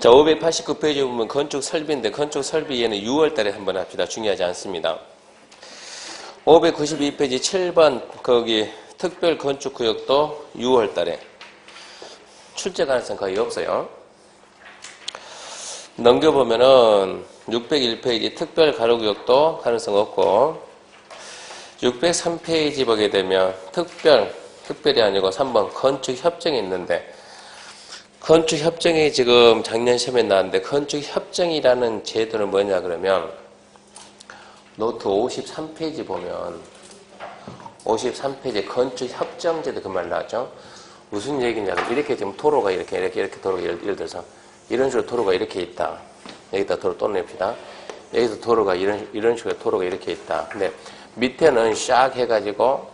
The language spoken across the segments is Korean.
자, 589페이지 보면 건축 설비인데 건축 설비에는 6월 달에 한번 합시다. 중요하지 않습니다. 592페이지 7번 거기 특별 건축 구역도 6월 달에 출제 가능성 거의 없어요. 넘겨보면은 601페이지 특별 가로구역도 가능성 없고 603페이지 보게 되면 특별이 아니고 3번 건축협정이 있는데 건축협정이 지금 작년 시험에 나왔는데 건축협정이라는 제도는 뭐냐 그러면 노트 53페이지 보면 53페이지 건축협정제도 그 말 나왔죠. 무슨 얘기냐면 이렇게 지금 도로가 이렇게 도로가 예를 들어서 이런 식으로 도로가 이렇게 있다. 여기다 도로 또 냅시다. 여기서 도로가 이런 식으로 도로가 이렇게 있다. 근데 밑에는 샥 해가지고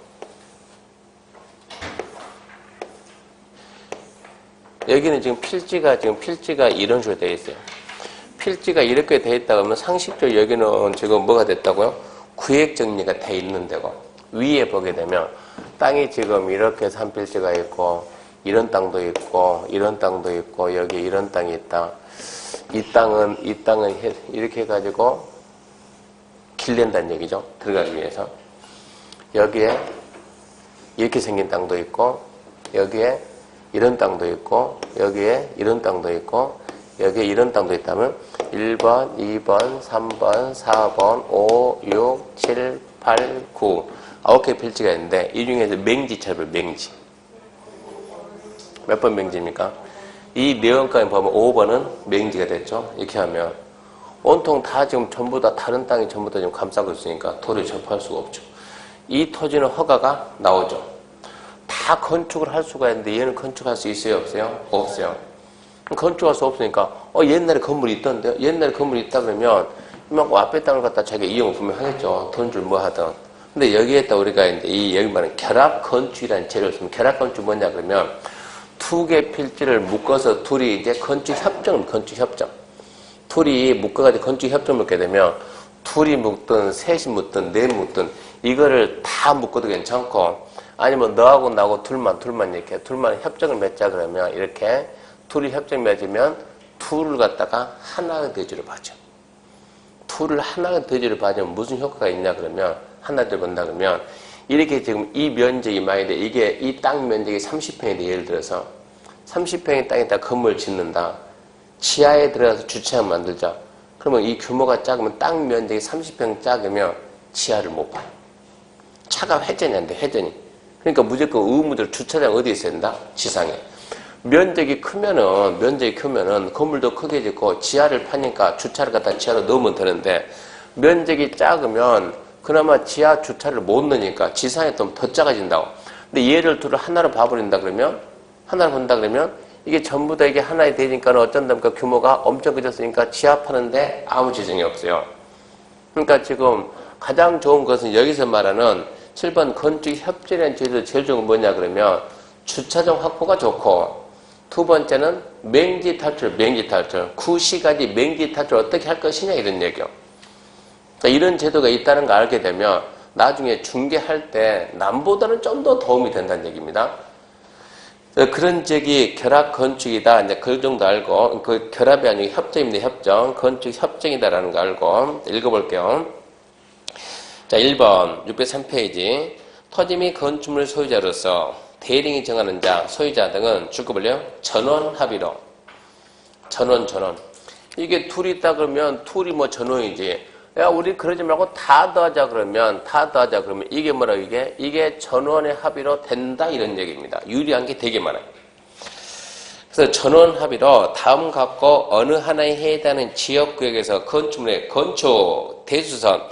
여기는 지금 필지가 이런 식으로 되어 있어요. 필지가 이렇게 되어 있다 그러면 상식적으로 여기는 지금 뭐가 됐다고요? 구획 정리가 되어 있는 데고 위에 보게 되면 땅이 지금 이렇게 해서 한 필지가 있고 이런 땅도 있고 이런 땅도 있고 여기 이런 땅이 있다. 이 땅은 이렇게 해가지고 길낸다는 얘기죠. 들어가기 위해서. 여기에 이렇게 생긴 땅도 있고 여기에 이런 땅도 있고 여기에 이런 땅도 있고 여기에 이런 땅도 있다면 1번, 2번, 3번, 4번, 5, 6, 7, 8, 9 9개 필지가 있는데 이 중에서 맹지 찾아봐요. 맹지. 몇 번 맹지입니까? 이 내용까지 보면 5번은 맹지가 됐죠. 이렇게 하면 온통 다 지금 전부 다 다른 땅이 전부 다 지금 감싸고 있으니까 도를 접할 수가 없죠. 이 토지는 허가가 나오죠. 다 건축을 할 수가 있는데 얘는 건축할 수 있어요? 없어요? 없어요. 건축할 수 없으니까 옛날에 건물이 있던데요? 옛날에 건물이 있다 그러면 이만큼 앞에 땅을 갖다 자기가 이용을 분명히 하겠죠. 돈 줄 뭐 하든. 근데 여기에다 우리가 이제 여기 말하는 결합건축이라는 재료를 쓰면 결합건축 뭐냐 그러면 두 개 필지를 묶어서 둘이 이제 건축협정. 둘이 묶어가지고 건축협정을 묶게 되면 둘이 묶든 셋이 묶든 넷 묶든 이거를 다 묶어도 괜찮고 아니면 너하고 나하고 둘만 협정을 맺자 그러면 이렇게 둘이 협정 맺으면 둘을 갖다가 하나의 대지로 봐줘. 둘을 하나의 대지로 봐주면 무슨 효과가 있냐 그러면 하나를 본다 그러면 이렇게 지금 이 면적이 많이 돼. 이게 이 땅 면적이 30평인데 예를 들어서 30평의 땅에다 건물 짓는다. 지하에 들어가서 주차장 만들자. 그러면 이 규모가 작으면 땅 면적이 30평 작으면 지하를 못 봐요. 차가 회전이 안 돼. 회전이. 그러니까 무조건 의무대로 주차장 어디에 있어야 된다? 지상에. 면적이 크면은 건물도 크게 짓고 지하를 파니까 주차를 갖다 지하로 넣으면 되는데 면적이 작으면 그나마 지하 주차를 못 넣으니까 지상에 좀 더 작아진다고. 근데 얘를 둘을 하나로 본다 그러면 이게 전부 다 이게 하나에 되니까 어쩐답니까? 규모가 엄청 커졌으니까 지하 파는데 아무 지장이 없어요. 그러니까 지금 가장 좋은 것은 여기서 말하는 7번 건축협정이라는 제도에서 제일 좋은 건 뭐냐 그러면 주차장 확보가 좋고 두 번째는 맹지 탈출. 구시가지 맹지 탈출 어떻게 할 것이냐 이런 얘기요. 그러니까 이런 제도가 있다는 걸 알게 되면 나중에 중개할 때 남보다는 좀 더 도움이 된다는 얘기입니다. 그런 적이 결합 건축이다. 이제 그 정도 알고 그 결합이 아니고 협정입니다. 협정. 건축 협정이다라는 거 알고 읽어볼게요. 자, 1번 603페이지 토지 및 건축물 소유자로서 대리인이 정하는 자, 소유자 등은 주급을요 전원 합의로 전원 이게 둘이 있다 그러면 둘이 뭐 전원이지. 야, 우리 그러지 말고 다 더하자 그러면 이게 뭐라고 이게 전원의 합의로 된다 이런 얘기입니다. 유리한 게 되게 많아요. 그래서 전원 합의로 다음 갖고 어느 하나에 해당하는 지역구역에서 건축물의 건축 대수선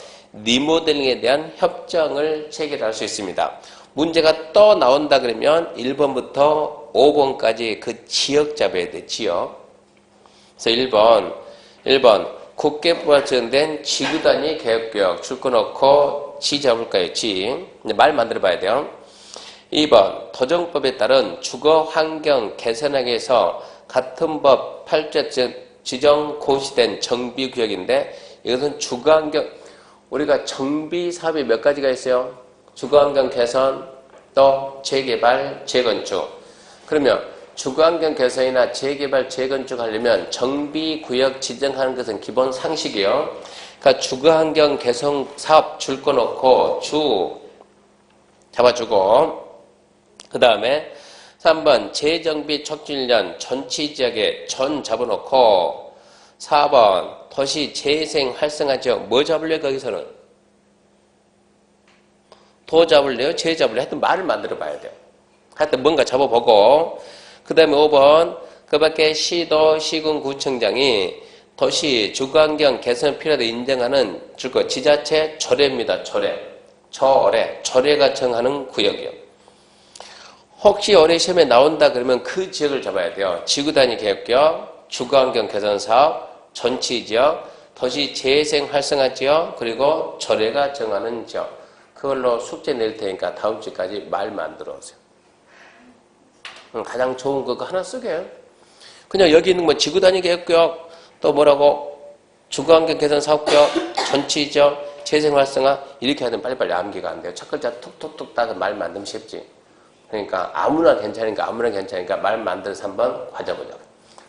리모델링에 대한 협정을 체결할 수 있습니다. 문제가 또 나온다 그러면 1번부터 5번까지 그 지역 잡아야 돼. 지역. 그래서 1번 국계부가 지정된 지구단위 계획구역 줄거 넣고 지 잡을까요? 지. 말 만들어 봐야 돼요. 2번 도정법에 따른 주거 환경 개선하기 위해서 같은 법 8조 지정 고시된 정비구역인데 이것은 주거환경 우리가 정비 사업이 몇 가지가 있어요? 주거환경 개선 또 재개발 재건축. 그러면 주거환경 개선이나 재개발, 재건축하려면 정비구역 지정하는 것은 기본 상식이요. 그러니까 주거환경 개선 사업 줄 거 놓고 주 잡아주고, 그 다음에 3번 재정비 촉진련 전치지역에 전 잡아놓고, 4번 도시 재생 활성화 지역 뭐 잡을래요? 거기서는 도 잡을래요? 재 잡을래요? 하여튼 말을 만들어 봐야 돼요. 하여튼 뭔가 잡아보고, 그 다음에 5번 그 밖에 시도 시군 구청장이 도시 주거환경 개선 필요하다 인정하는 줄거 지자체 조례입니다. 조례가 정하는 구역이요. 혹시 올해 시험에 나온다 그러면 그 지역을 잡아야 돼요. 지구단위 계획구역, 주거환경 개선 사업, 전치지역, 도시 재생 활성화 지역, 그리고 조례가 정하는 지역. 그걸로 숙제 낼 테니까 다음 주까지 말 만들어 오세요. 가장 좋은 거 하나 쓰게. 그냥 여기 있는 뭐 지구단위 계획구역, 또 뭐라고 주거환경 개선 사업구역, 전치지역, 재생 활성화 이렇게 하면 빨리빨리 암기가 안 돼요. 첫 글자 툭툭툭 따서 말 만들면 쉽지. 그러니까 아무나 괜찮으니까 말 만들어서 한번 가져보자.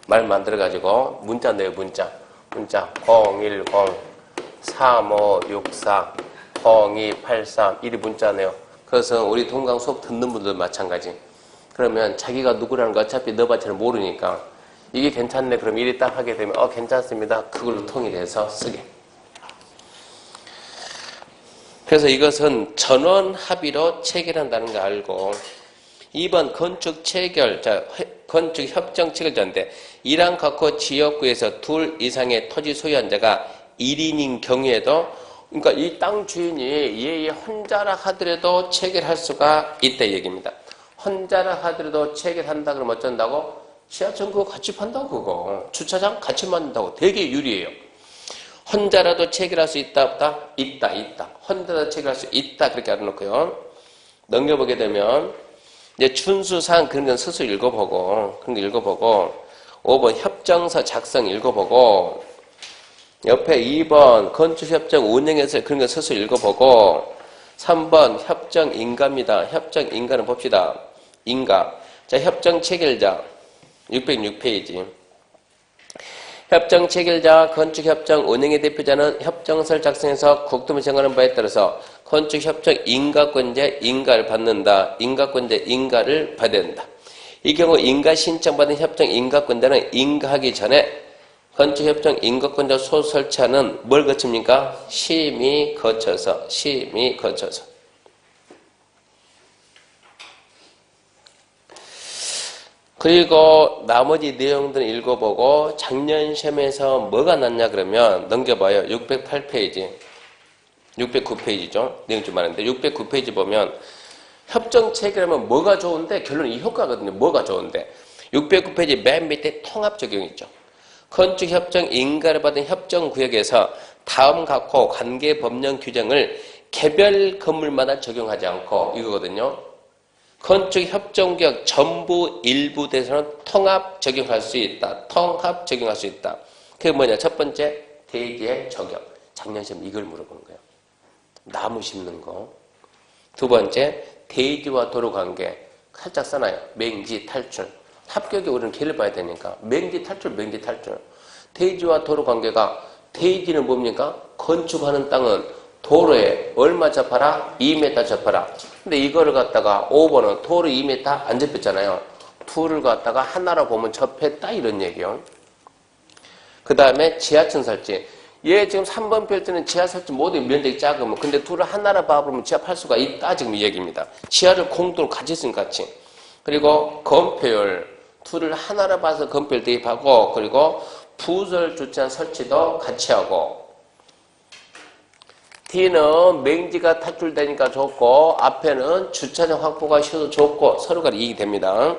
말 만들어가지고 문자 내요. 문자 010-3564-0283 이리 문자 내요. 그래서 우리 동강 수업 듣는 분들도 마찬가지. 그러면 자기가 누구라는 거 어차피 너바처럼 모르니까 이게 괜찮네 그럼 이리 딱 하게 되면 괜찮습니다. 그걸로 통일해서 쓰게. 그래서 이것은 전원 합의로 체결한다는 거 알고, 2번 건축 체결, 건축 협정 체결자인데 이랑 갖고 지역구에서 2 이상의 토지 소유한자가 1인인 경우에도, 그러니까 이 땅 주인이 얘 혼자라 하더라도 체결할 수가 있다 이 얘기입니다. 혼자라 하더라도 체결한다 그러면 어쩐다고? 지하철 그거 같이 판다고 그거. 주차장 같이 만든다고. 되게 유리해요. 혼자라도 체결할 수 있다 없다? 있다. 혼자라도 체결할 수 있다 그렇게 알아놓고요. 넘겨보게 되면 이제 준수사항 그런 건 스스로 읽어보고, 5번 협정서 작성 읽어보고, 옆에 2번 건축협정 운영에서 그런 건 스스로 읽어보고, 3번 협정인가입니다. 협정인가는 봅시다. 인가. 자, 협정 체결자 606페이지. 협정 체결자, 건축협정 운영의 대표자는 협정서를 작성해서 국토부에 정하는 바에 따라서 건축협정 인가권자 인가를 받는다. 인가권자 인가를 받아야 된다. 이 경우 인가 신청받은 협정 인가권자는 인가하기 전에 건축협정 인가권자 소 설치하는 뭘 거칩니까? 심의 거쳐서. 그리고 나머지 내용들은 읽어보고 작년 시험에서 뭐가 났냐 그러면 넘겨봐요. 608페이지. 609페이지죠. 내용 좀 많은데 609페이지 보면 협정 체결하면 뭐가 좋은데 결론은 이 효과거든요. 뭐가 좋은데 609페이지 맨 밑에 통합 적용 있죠. 건축협정 인가를 받은 협정구역에서 다음 갖고 관계 법령 규정을 개별 건물마다 적용하지 않고 이거거든요. 건축협정구역 전부 일부 대해서는 통합 적용할 수 있다. 그게 뭐냐? 첫 번째, 대지의 적용. 작년 시험 이걸 물어보는 거예요. 나무 심는 거. 두 번째, 대지와 도로 관계. 살짝 써놔요. 맹지 탈출. 합격에 우리는 걔를 봐야 되니까. 맹지 탈출. 대지와 도로 관계가, 대지는 뭡니까? 건축하는 땅은 도로에 얼마 접하라? 2m 접하라. 근데 이거를 갖다가 5번은 도로 2m 안 접혔잖아요. 둘을 갖다가 하나로 보면 접했다 이런 얘기요. 그 다음에 지하층 설치. 얘 지금 3번 필때는 지하 설치 모든 면적이 작으면 근데 둘을 하나로 봐보면 지하할 수가 있다 지금 이 얘기입니다. 지하를 공도로 같이 쓰니까 같이. 그리고 건폐율. 둘을 하나로 봐서 건폐율 대입하고 그리고 부설 주차장 설치도 같이 하고 D는 맹지가 탈출되니까 좋고 앞에는 주차장 확보가 쉬워서 좋고 서로가 이익이 됩니다.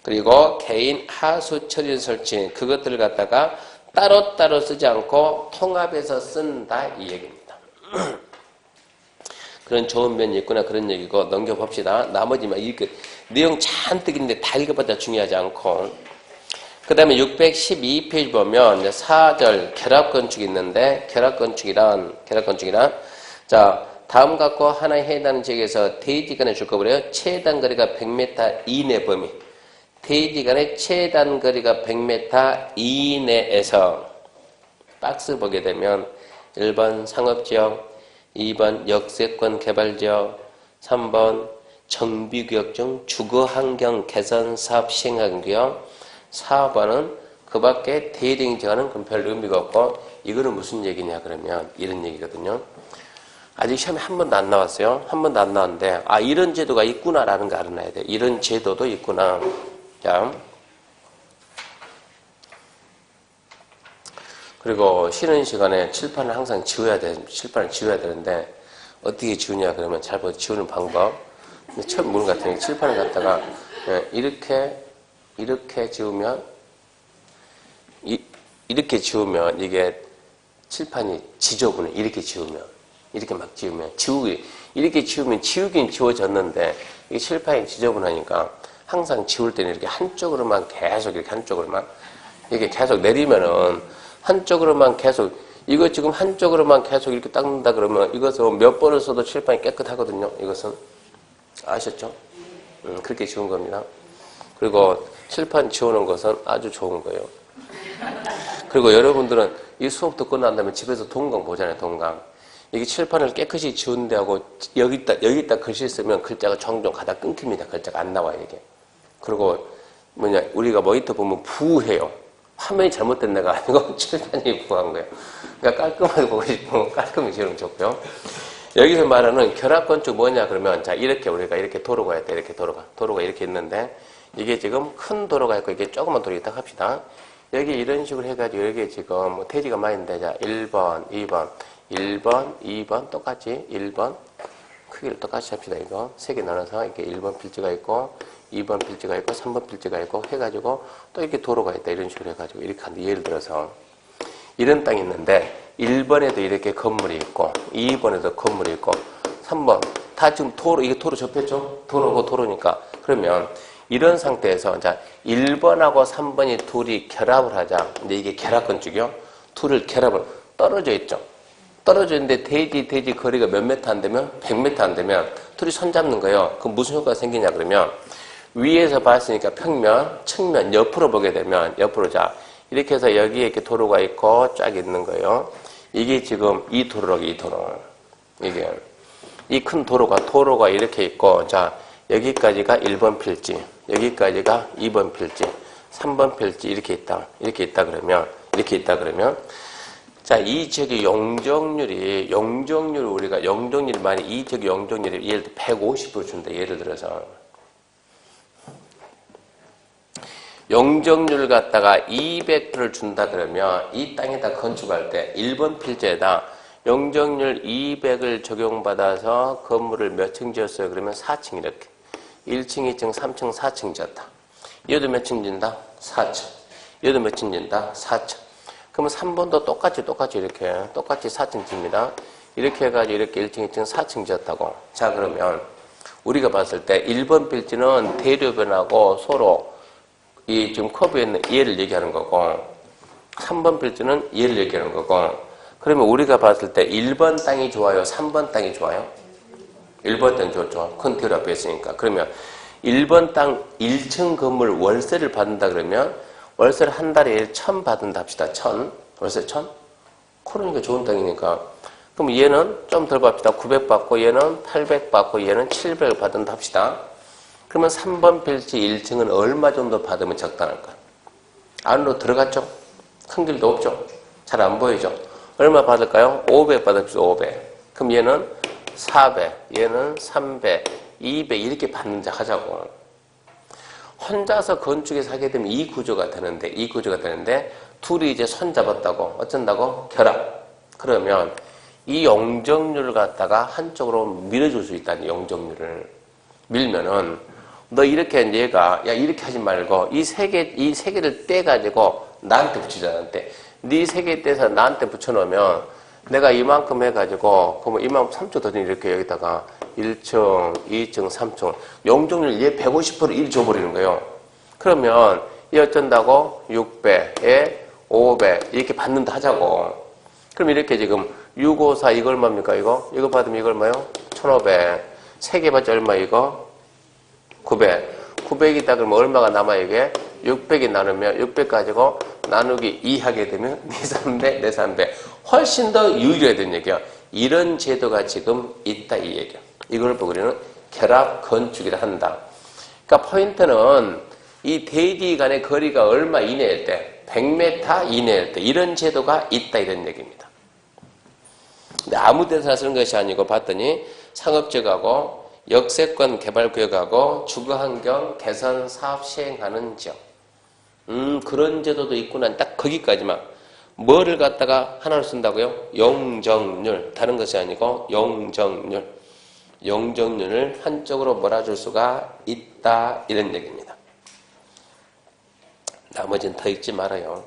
그리고 개인 하수 처리 설치 그것들을 갖다가 따로따로 쓰지 않고 통합해서 쓴다 이 얘기입니다. 그런 좋은 면이 있구나 그런 얘기고 넘겨봅시다. 나머지만 이렇게 내용 잔뜩 있는데 다 읽어봤자 중요하지 않고 그 다음에 612페이지 보면 4절 결합건축이 있는데 결합건축이란 자 다음 갖고 하나에 해당하는 지역에서 대지간에 줄 거버려요. 최단 거리가 100m 이내 범위 대지 간의 최단 거리가 100m 이내에서 박스 보게 되면 1번 상업지역, 2번 역세권 개발지역, 3번 정비구역 중 주거환경 개선 사업 시행하는 구역, 4번은 그 밖에 대리행정하는 건 별 의미가 없고, 이거는 무슨 얘기냐 그러면 이런 얘기거든요. 아직 시험에 한 번도 안 나왔어요. 한 번도 안 나왔는데 아 이런 제도가 있구나라는 거 알아놔야 돼. 이런 제도도 있구나. 자, 그리고 쉬는 시간에 칠판을 항상 지워야 돼. 칠판을 지워야 되는데 어떻게 지우냐 그러면 잘 보세요. 지우는 방법. 근데 처음 보는 것 같으면 칠판을 갖다가 이렇게 지우면 이렇게 지우면 이게 칠판이 지저분해. 이렇게 지우면 이렇게 막 지우면 이렇게 지우면 지우긴 지워졌는데 이게 칠판이 지저분하니까 항상 지울 때는 이렇게 한쪽으로만 계속 이렇게 한쪽으로만 이렇게 계속 내리면은 한쪽으로만 계속 이거 지금 한쪽으로만 계속 이렇게 닦는다 그러면 이것은 몇 번을 써도 칠판이 깨끗하거든요. 이것은 아셨죠? 그렇게 지운 겁니다. 그리고 칠판 지우는 것은 아주 좋은 거예요. 그리고 여러분들은 이 수업 듣고 난 다음에 집에서 동강 보잖아요. 동강. 이게 칠판을 깨끗이 지운 데하고 여기다 글씨 쓰면 글자가 종종 가다 끊깁니다. 글자가 안 나와요. 이게. 그리고 우리가 모니터 보면 부해요. 화면이 잘못된 데가 아니고 칠판이 부한 거예요. 그러니까 깔끔하게 보고 싶으면 깔끔히 지우는 게 좋고요. 여기서 말하는 결합건축 뭐냐 그러면 자 이렇게 우리가 이렇게 도로가 있다. 이렇게 도로가 이렇게 있는데 이게 지금 큰 도로가 있고 이게 조그만 도로가 있다 합시다. 여기 이런 식으로 해가지고 여기 지금 뭐 대지가 많이 있는데 자 1번, 2번, 1번, 2번 똑같이 1번 크기를 똑같이 합시다. 이거 세 개 나눠서 이렇게 1번 필지가 있고 2번 필지가 있고 3번 필지가 있고 해가지고 또 이렇게 도로가 있다. 이런 식으로 해가지고 이렇게 하는데 예를 들어서 이런 땅이 있는데 1번에도 이렇게 건물이 있고 2번에도 건물이 있고 3번 다 지금 도로 이게 도로 접했죠? 도로고 도로니까 그러면 이런 상태에서 자 1번하고 3번이 둘이 결합을 하자. 근데 이게 결합건축이요. 둘을 결합을 떨어져 있죠. 떨어져 있는데 대지 거리가 몇 미터 안 되면 100m 안 되면 둘이 손잡는 거예요. 그럼 무슨 효과가 생기냐 그러면 위에서 봤으니까 평면, 측면, 옆으로 보게 되면 옆으로 자 이렇게 해서 여기에 이렇게 도로가 있고 쫙 있는 거예요. 이게 지금 이 도로로 이 도로 이게 이 큰 도로가 이렇게 있고 자 여기까지가 1번 필지, 여기까지가 2번 필지, 3번 필지 이렇게 있다 그러면 자 이 지역의 용적률이 우리가 용적률이 많이 이 지역의 용적률이 예를 들어 150% 준다. 예를 들어서 용적률을 갖다가 200%를 준다 그러면 이 땅에다 건축할 때 1번 필지에다 용적률 200을 적용받아서 건물을 몇 층 지었어요? 그러면 4층 이렇게 1층, 2층, 3층, 4층 지었다. 얘도 몇 층 진다? 4층. 얘도 몇 층 진다? 4층. 그러면 3번도 똑같이 이렇게 똑같이 4층 집니다. 이렇게 해가지고 이렇게 1층, 2층, 4층 지었다고. 자 그러면 우리가 봤을 때 1번 필지는 대류변하고 서로 이 지금 커브에 있는 얘를 얘기하는 거고 3번 필지는 얘를 얘기하는 거고 그러면 우리가 봤을 때 1번 땅이 좋아요? 3번 땅이 좋아요? 1번 땅이 좋죠. 큰 대로 앞에 있으니까. 그러면 1번 땅 1층 건물 월세를 받는다 그러면 월세를 한 달에 1,000 받는다 합시다. 1,000. 월세 1,000? 그러니까 좋은 땅이니까. 그럼 얘는 좀 덜 받습니다. 900 받고 얘는 800 받고 얘는 700 받는다 합시다. 그러면 3번 필지 1층은 얼마 정도 받으면 적당할까? 안으로 들어갔죠? 큰 길도 없죠? 잘 안 보이죠? 얼마 받을까요? 500 받읍시다. 500. 그럼 얘는 400, 얘는 300, 200 이렇게 받는자 하자고. 혼자서 건축에서 하게 되면 이 구조가 되는데 둘이 이제 손 잡았다고 어쩐다고? 결합. 그러면 이 용적률을 갖다가 한쪽으로 밀어줄 수 있다는 용적률을 밀면은 너 이렇게 얘가 야 이렇게 하지 말고 이 세 개를 떼가지고 나한테 붙이자. 나한테 네 세 개 떼서 나한테 붙여놓으면 내가 이만큼 해가지고 그러면 이만큼 3층 더 이렇게 여기다가 1층, 2층, 3층 용적률 얘 150% 1 줘버리는 거예요. 그러면 얘 어쩐다고 600에 500 이렇게 받는다 하자고. 그럼 이렇게 지금 654 이거 얼마입니까? 이거 받으면 이거 얼마요? 1500. 3개 받지 얼마 이거? 900. 900이다 그러면 얼마가 남아요 이게? 600이 나누면 600 가지고 나누기 2 하게 되면 2, 300, 4, 300 훨씬 더 유리하다는 얘기야. 이런 제도가 지금 있다 이 얘기야. 이걸 보고 우리는 결합 건축이라 한다. 그러니까 포인트는 이 대지 간의 거리가 얼마 이내일 때 100m 이내일 때 이런 제도가 있다 이런 얘기입니다. 근데 아무 데서나 쓰는 것이 아니고 봤더니 상업지역하고 역세권 개발구역하고 주거환경 개선 사업 시행하는 지역 그런 제도도 있구나. 딱 거기까지만. 뭐를 갖다가 하나로 쓴다고요? 용적률. 다른 것이 아니고 용적률. 용적률을 한쪽으로 몰아줄 수가 있다 이런 얘기입니다. 나머지는 더 읽지 말아요.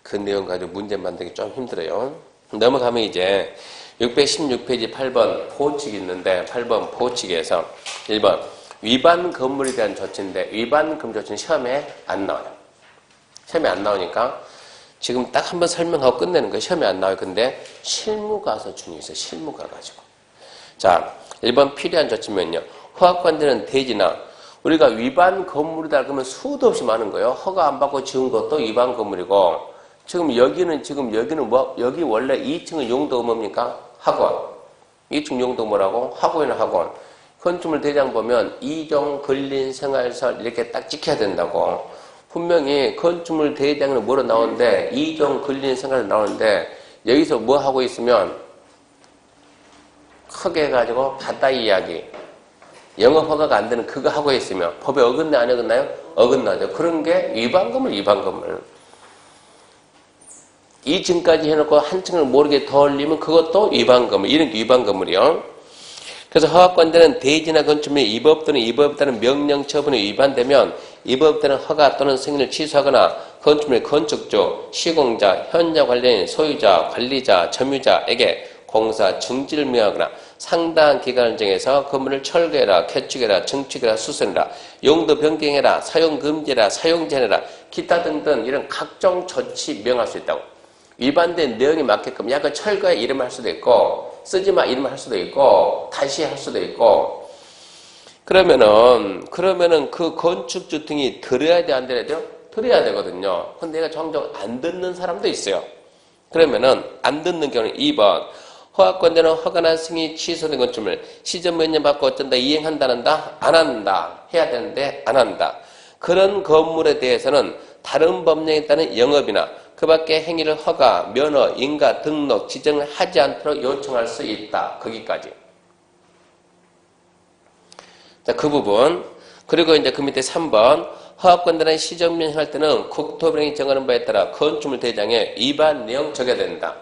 그 내용 가지고 문제 만들기 좀 힘들어요. 넘어가면 이제 616페이지 8번 보호칙이 있는데 8번 보호칙에서 1번 위반 건물에 대한 조치인데 위반 건물 조치는 시험에 안 나와요. 시험에 안 나오니까 지금 딱 한번 설명하고 끝내는 거예요. 시험에 안 나와요. 근데 실무 가서 중요해서 실무 가가지고. 자, 1번 필요한 조치면요. 허가권자는 대지나 우리가 위반 건물이다 그러면 수도 없이 많은 거예요. 허가 안 받고 지은 것도 위반 건물이고 지금 여기는 뭐 여기 원래 2층의 용도가 뭡니까? 학원. 2층 용도 뭐라고? 학원이나 학원. 건축물 대장 보면 이종 근린 생활설 이렇게 딱 찍혀야 된다고. 분명히 건축물 대장은 뭐로 나오는데 이종 근린 생활 나오는데 여기서 뭐 하고 있으면 크게 해가지고 바다 이야기. 영업 허가가 안 되는 그거 하고 있으면 법에 어긋나 안 어긋나요? 어긋나죠. 그런 게 위반 건물, 위반 건물. 2층까지 해놓고 한 층을 모르게 더 올리면 그것도 위반 건물. 이런 게 위반 건물이요. 그래서 허가권자는 대지나 건축물의 이 법 또는 이 법에 따른 명령 처분에 위반되면 이 법에 따른 허가 또는 승인을 취소하거나 건축물의 건축주, 시공자, 현장 관련인 소유자, 관리자, 점유자에게 공사 중지를 명하거나 상당한 기간을 정해서 건물을 철거해라, 개축해라, 증축해라, 수선해라, 용도 변경해라, 사용 금지해라, 사용 제한해라, 기타 등등 이런 각종 조치 명할 수 있다고. 위반된 내용에 맞게끔 약간 철거해 이름을 할 수도 있고 쓰지마 이름을 할 수도 있고 다시 할 수도 있고 그러면은 그 건축주 등이 들어야 돼 안 들어야 돼요? 들어야 되거든요. 근데 얘가 종종 안 듣는 사람도 있어요. 그러면은 안 듣는 경우는 2번 허가권자는 허가나 승인이 취소된 건축물 시전 면접 받고 어쩐다 이행한다는다 안 한다 해야 되는데 안 한다. 그런 건물에 대해서는 다른 법령에 따른 영업이나 그 밖의 행위를 허가, 면허, 인가, 등록, 지정을 하지 않도록 요청할 수 있다. 거기까지. 자, 그 부분. 그리고 이제 그 밑에 3번. 허가권자는 시정면 할 때는 국토부령이 정하는 바에 따라 건축물 대장에 위반 내용 적어야 된다.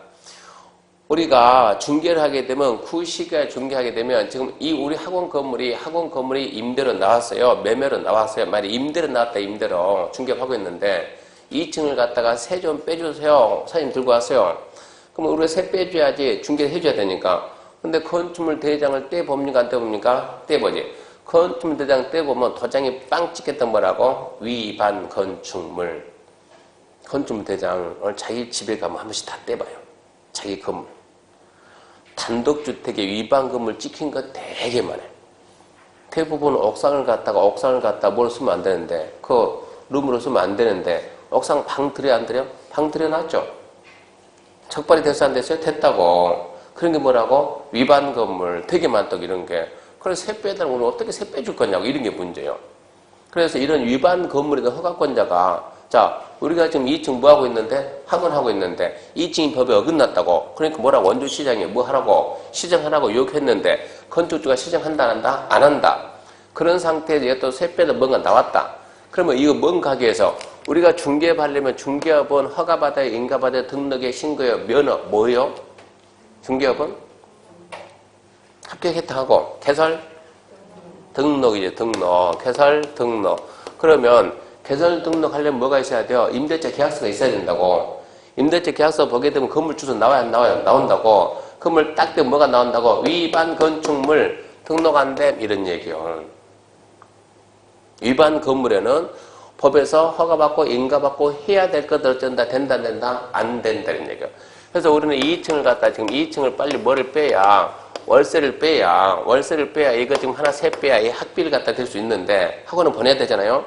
우리가 중개를 하게 되면 그 시기에 중개하게 되면 지금 이 우리 학원 건물이 임대로 나왔어요. 매매로 나왔어요. 만약 임대로 나왔다 임대로 중개를 하고 있는데 2층을 갖다가 세 좀 빼주세요. 사진 들고 왔어요. 그럼 우리가 세 빼줘야지 중개를 해줘야 되니까. 근데 건축물 대장을 떼봅니까? 안 떼봅니까? 떼보지. 건축물 대장 떼보면 도장이 빵 찍혔던 뭐라고? 위반 건축물. 건축물 대장을 자기 집에 가면 한 번씩 다 떼봐요. 자기 건물. 단독주택에 위반 건물 찍힌 거 되게 많아요. 대부분 옥상을 갖다가 뭘 쓰면 안 되는데, 그 룸으로 쓰면 안 되는데, 옥상 방 들여 안 들여? 방 들여놨죠. 적발이 됐어 안 됐어요? 됐다고. 그런 게 뭐라고? 위반 건물 되게 많다고 이런 게. 그래서 세 빼달라고 우리 어떻게 세 빼줄 거냐고 이런 게 문제예요. 그래서 이런 위반 건물에도 허가권자가 자 우리가 지금 2층 뭐 하고 있는데? 학원하고 있는데 2층이 법에 어긋났다고. 그러니까 뭐라고? 원주시장에 뭐 하라고? 시정하라고 요구했는데 건축주가 시정한다 안 한다? 안 한다. 그런 상태에서 얘가 또 세 빼다 뭔가 나왔다. 그러면 이거 뭔가 하기 위해서 우리가 중개하려면 중개업은 허가받아야 인가받아야 등록에 신고해요. 면허 뭐예요? 중개업은? 합격했다 하고 개설? 등록이죠. 등록. 개설 등록. 그러면 개설 등록하려면 뭐가 있어야 돼요? 임대차 계약서가 있어야 된다고. 임대차 계약서 보게 되면 건물 주소 나와요? 안 나와요? 나온다고. 건물 딱 되면 뭐가 나온다고? 위반 건축물 등록 안 됨 이런 얘기요. 위반 건물에는 법에서 허가받고 인가받고 해야 될 것들 어쩐다 된다 안 된다 이런 얘기예요. 그래서 우리는 2층을 갖다 지금 2층을 빨리 뭐를 빼야 월세를 빼야 이거 지금 하나 세 빼야 이 학비를 갖다 댈 수 있는데 학원은 보내야 되잖아요.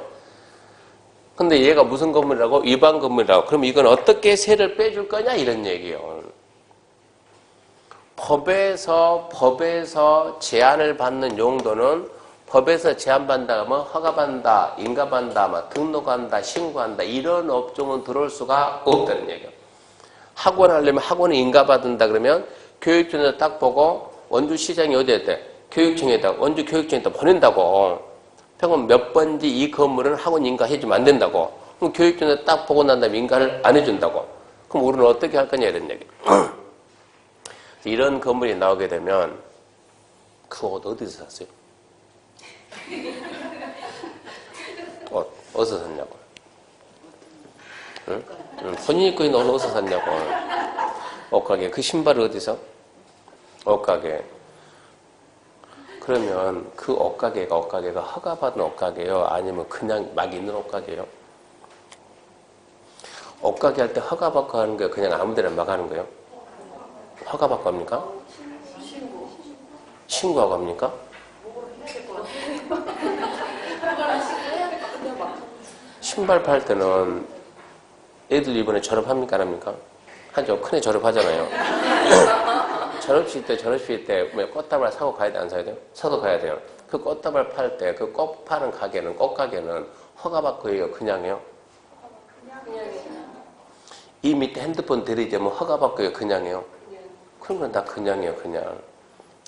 근데 얘가 무슨 건물이라고? 위반 건물이라고. 그럼 이건 어떻게 세를 빼줄 거냐? 이런 얘기예요. 법에서 제한을 받는 용도는 법에서 제한받는다 하면 허가받는다, 인가받는다, 막 등록한다, 신고한다 이런 업종은 들어올 수가 없다는 얘기예요. 학원 하려면 학원에 인가받는다 그러면 교육청에서 딱 보고 원주시장이 어디에 돼? 교육청에다 원주 교육청에다 보낸다고. 평균 몇 번지 이 건물은 학원 인가해주면 안 된다고. 그럼 교육청에서 딱 보고 난 다음에 인가를 안 해준다고. 그럼 우리는 어떻게 할 거냐 이런 얘기. 이런 건물이 나오게 되면 그 옷 어디서 샀어요? 옷 어디서 샀냐고. 응? 본인 입고 있는 옷 어디서 샀냐고. 옷가게. 그 신발을 어디서? 옷가게. 그러면 그 옷가게가 허가받은 옷가게요? 아니면 그냥 막 있는 옷가게요? 옷가게 할 때 허가받고 하는 거예요? 그냥 아무데나 막 하는 거예요? 허가받고 합니까? 신고하고 합니까? 신발 팔 때는 애들 이번에 졸업합니까? 안 합니까? 하죠. 큰애 졸업하잖아요. 졸업식 때 꽃다발 사고 가야 돼? 안 사야 돼요? 사도 가야 돼요. 그 꽃다발 팔 때 그 꽃 파는 가게는 꽃가게는 허가받고 해요? 그냥요? 이 밑에 핸드폰 들이대면 허가받고 해요? 그냥요? 그런 건 다 그냥이에요. 그냥.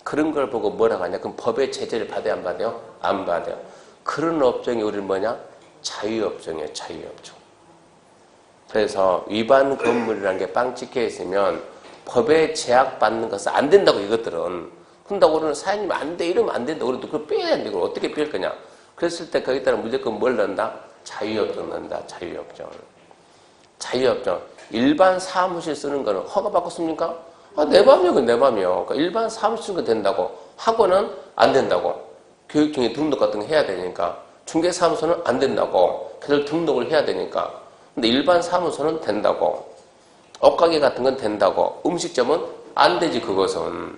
그런 걸 보고 뭐라고 하냐? 그럼 법의 제재를 받아야 안 받아요? 안 받아요. 그런 업종이 우리는 뭐냐? 자유업종이에요. 자유업종. 그래서 위반 건물이라는 게 빵 찍혀 있으면 법에 제약받는 것은 안 된다고 이것들은. 그런다고 우리는 사장님 안 돼 이러면 안 된다고 그래도 그걸 빼야 안 되고 어떻게 뺄 거냐. 그랬을 때 거기다가 무조건 뭘 넣는다? 자유업종 넣는다. 자유업종. 자유업종. 일반 사무실 쓰는 거는 허가받고 씁니까? 아, 내 맘이요. 그건 내 맘이요. 그러니까 일반 사무실 쓰는 거 된다고. 학원은 안 된다고. 교육청에 등록 같은 거 해야 되니까. 중개사무소는 안 된다고. 그래서 등록을 해야 되니까. 근데 일반 사무소는 된다고. 옷가게 같은 건 된다고. 음식점은 안 되지 그것은.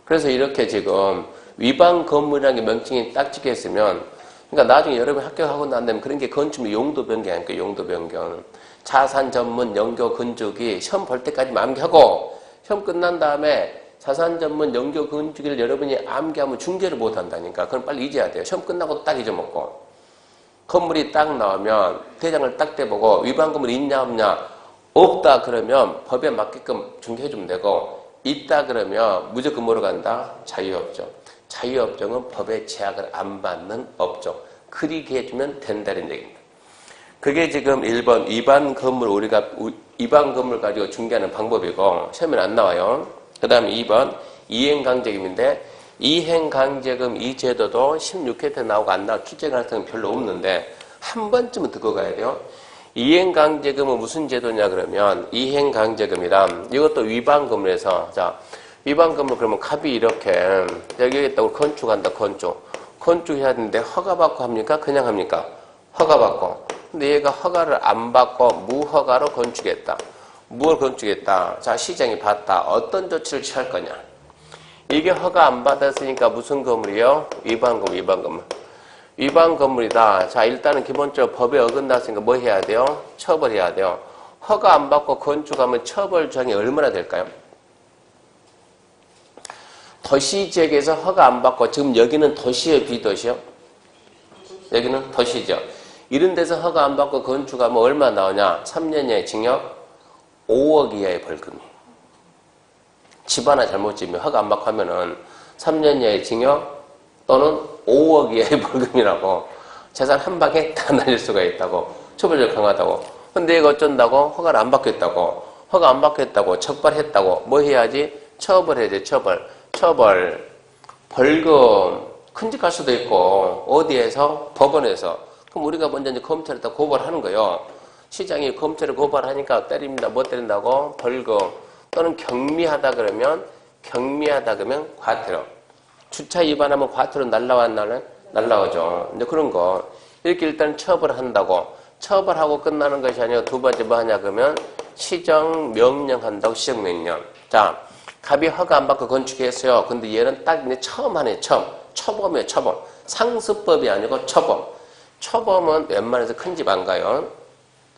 그래서 이렇게 지금 위반 건물이라는 게 명칭이 딱 찍혀 있으면 그러니까 나중에 여러분이 합격하고 난 다음에 그런 게 건축물 용도 변경 아닙니까? 용도 변경. 자산 전문 영교 건축이 시험 볼 때까지만 암기하고 시험 끝난 다음에 자산 전문 영교 건축을 여러분이 암기하면 중개를 못 한다니까. 그럼 빨리 잊어야 돼요. 시험 끝나고 딱 잊어먹고. 건물이 딱 나오면 대장을 딱 떼보고 위반 건물이 있냐 없냐 없다 그러면 법에 맞게끔 중개해주면 되고 있다 그러면 무조건 뭐로 간다? 자유업종. 자유업종은 법의 제약을 안 받는 업종. 그리게 해주면 된다는 얘기입니다. 그게 지금 1번 위반 건물 우리가 위반 건물 가지고 중개하는 방법이고 시험에 안 나와요. 그 다음에 2번 이행강제금인데 이행강제금 이 제도도 16회 때 나오고 안 나오고 출제 가능성은 별로 없는데 한 번쯤은 듣고 가야 돼요. 이행강제금은 무슨 제도냐 그러면 이행강제금이란 이것도 위반 건물에서 자 위반 건물 그러면 갑이 이렇게 여기 있다고 건축한다 건축해야 되는데 허가받고 합니까? 그냥 합니까? 허가받고. 근데 얘가 허가를 안 받고 무허가로 건축했다. 무엇을 건축했다? 자 시장이 봤다. 어떤 조치를 취할 거냐? 이게 허가 안 받았으니까 무슨 건물이요? 위반 건물. 위반 건물이다. 자, 일단은 기본적으로 법에 어긋났으니까 뭐 해야 돼요? 처벌해야 돼요. 허가 안 받고 건축하면 처벌 조항이 얼마나 될까요? 도시지역에서 허가 안 받고 지금 여기는 도시예요, 비도시요? 여기는 도시죠. 이런 데서 허가 안 받고 건축하면 얼마 나오냐? 3년 이하의 징역, 5억 이하의 벌금이. 집 하나 잘못 지으면 허가 안 받고 하면은 3년 이하의 징역 또는 5억 이하의 벌금이라고 재산 한 방에 다 날릴 수가 있다고. 처벌력 강하다고. 근데 이거 어쩐다고? 허가를 안 받겠다고. 허가 안 받겠다고. 적발했다고. 뭐 해야지? 처벌해야지. 처벌. 벌금. 큰 집 갈 수도 있고 어디에서? 법원에서. 그럼 우리가 먼저 이제 검찰에다 고발을 하는 거예요. 시장이 검찰에 고발하니까 때립니다. 뭐 때린다고? 벌금. 또는 경미하다 그러면 과태료. 주차 위반하면 과태료 날라오죠. 이제 그런 거. 이렇게 일단 처벌을 한다고. 처벌하고 끝나는 것이 아니라 두 번째 뭐 하냐 그러면 시정 명령 한다고. 시정 명령. 자, 갑이 허가 안 받고 건축했어요. 근데 얘는 딱 이제 처음 하네, 처음. 초범이에요, 초범. 상습법이 아니고 초범. 초범은 웬만해서 큰 집 안 가요.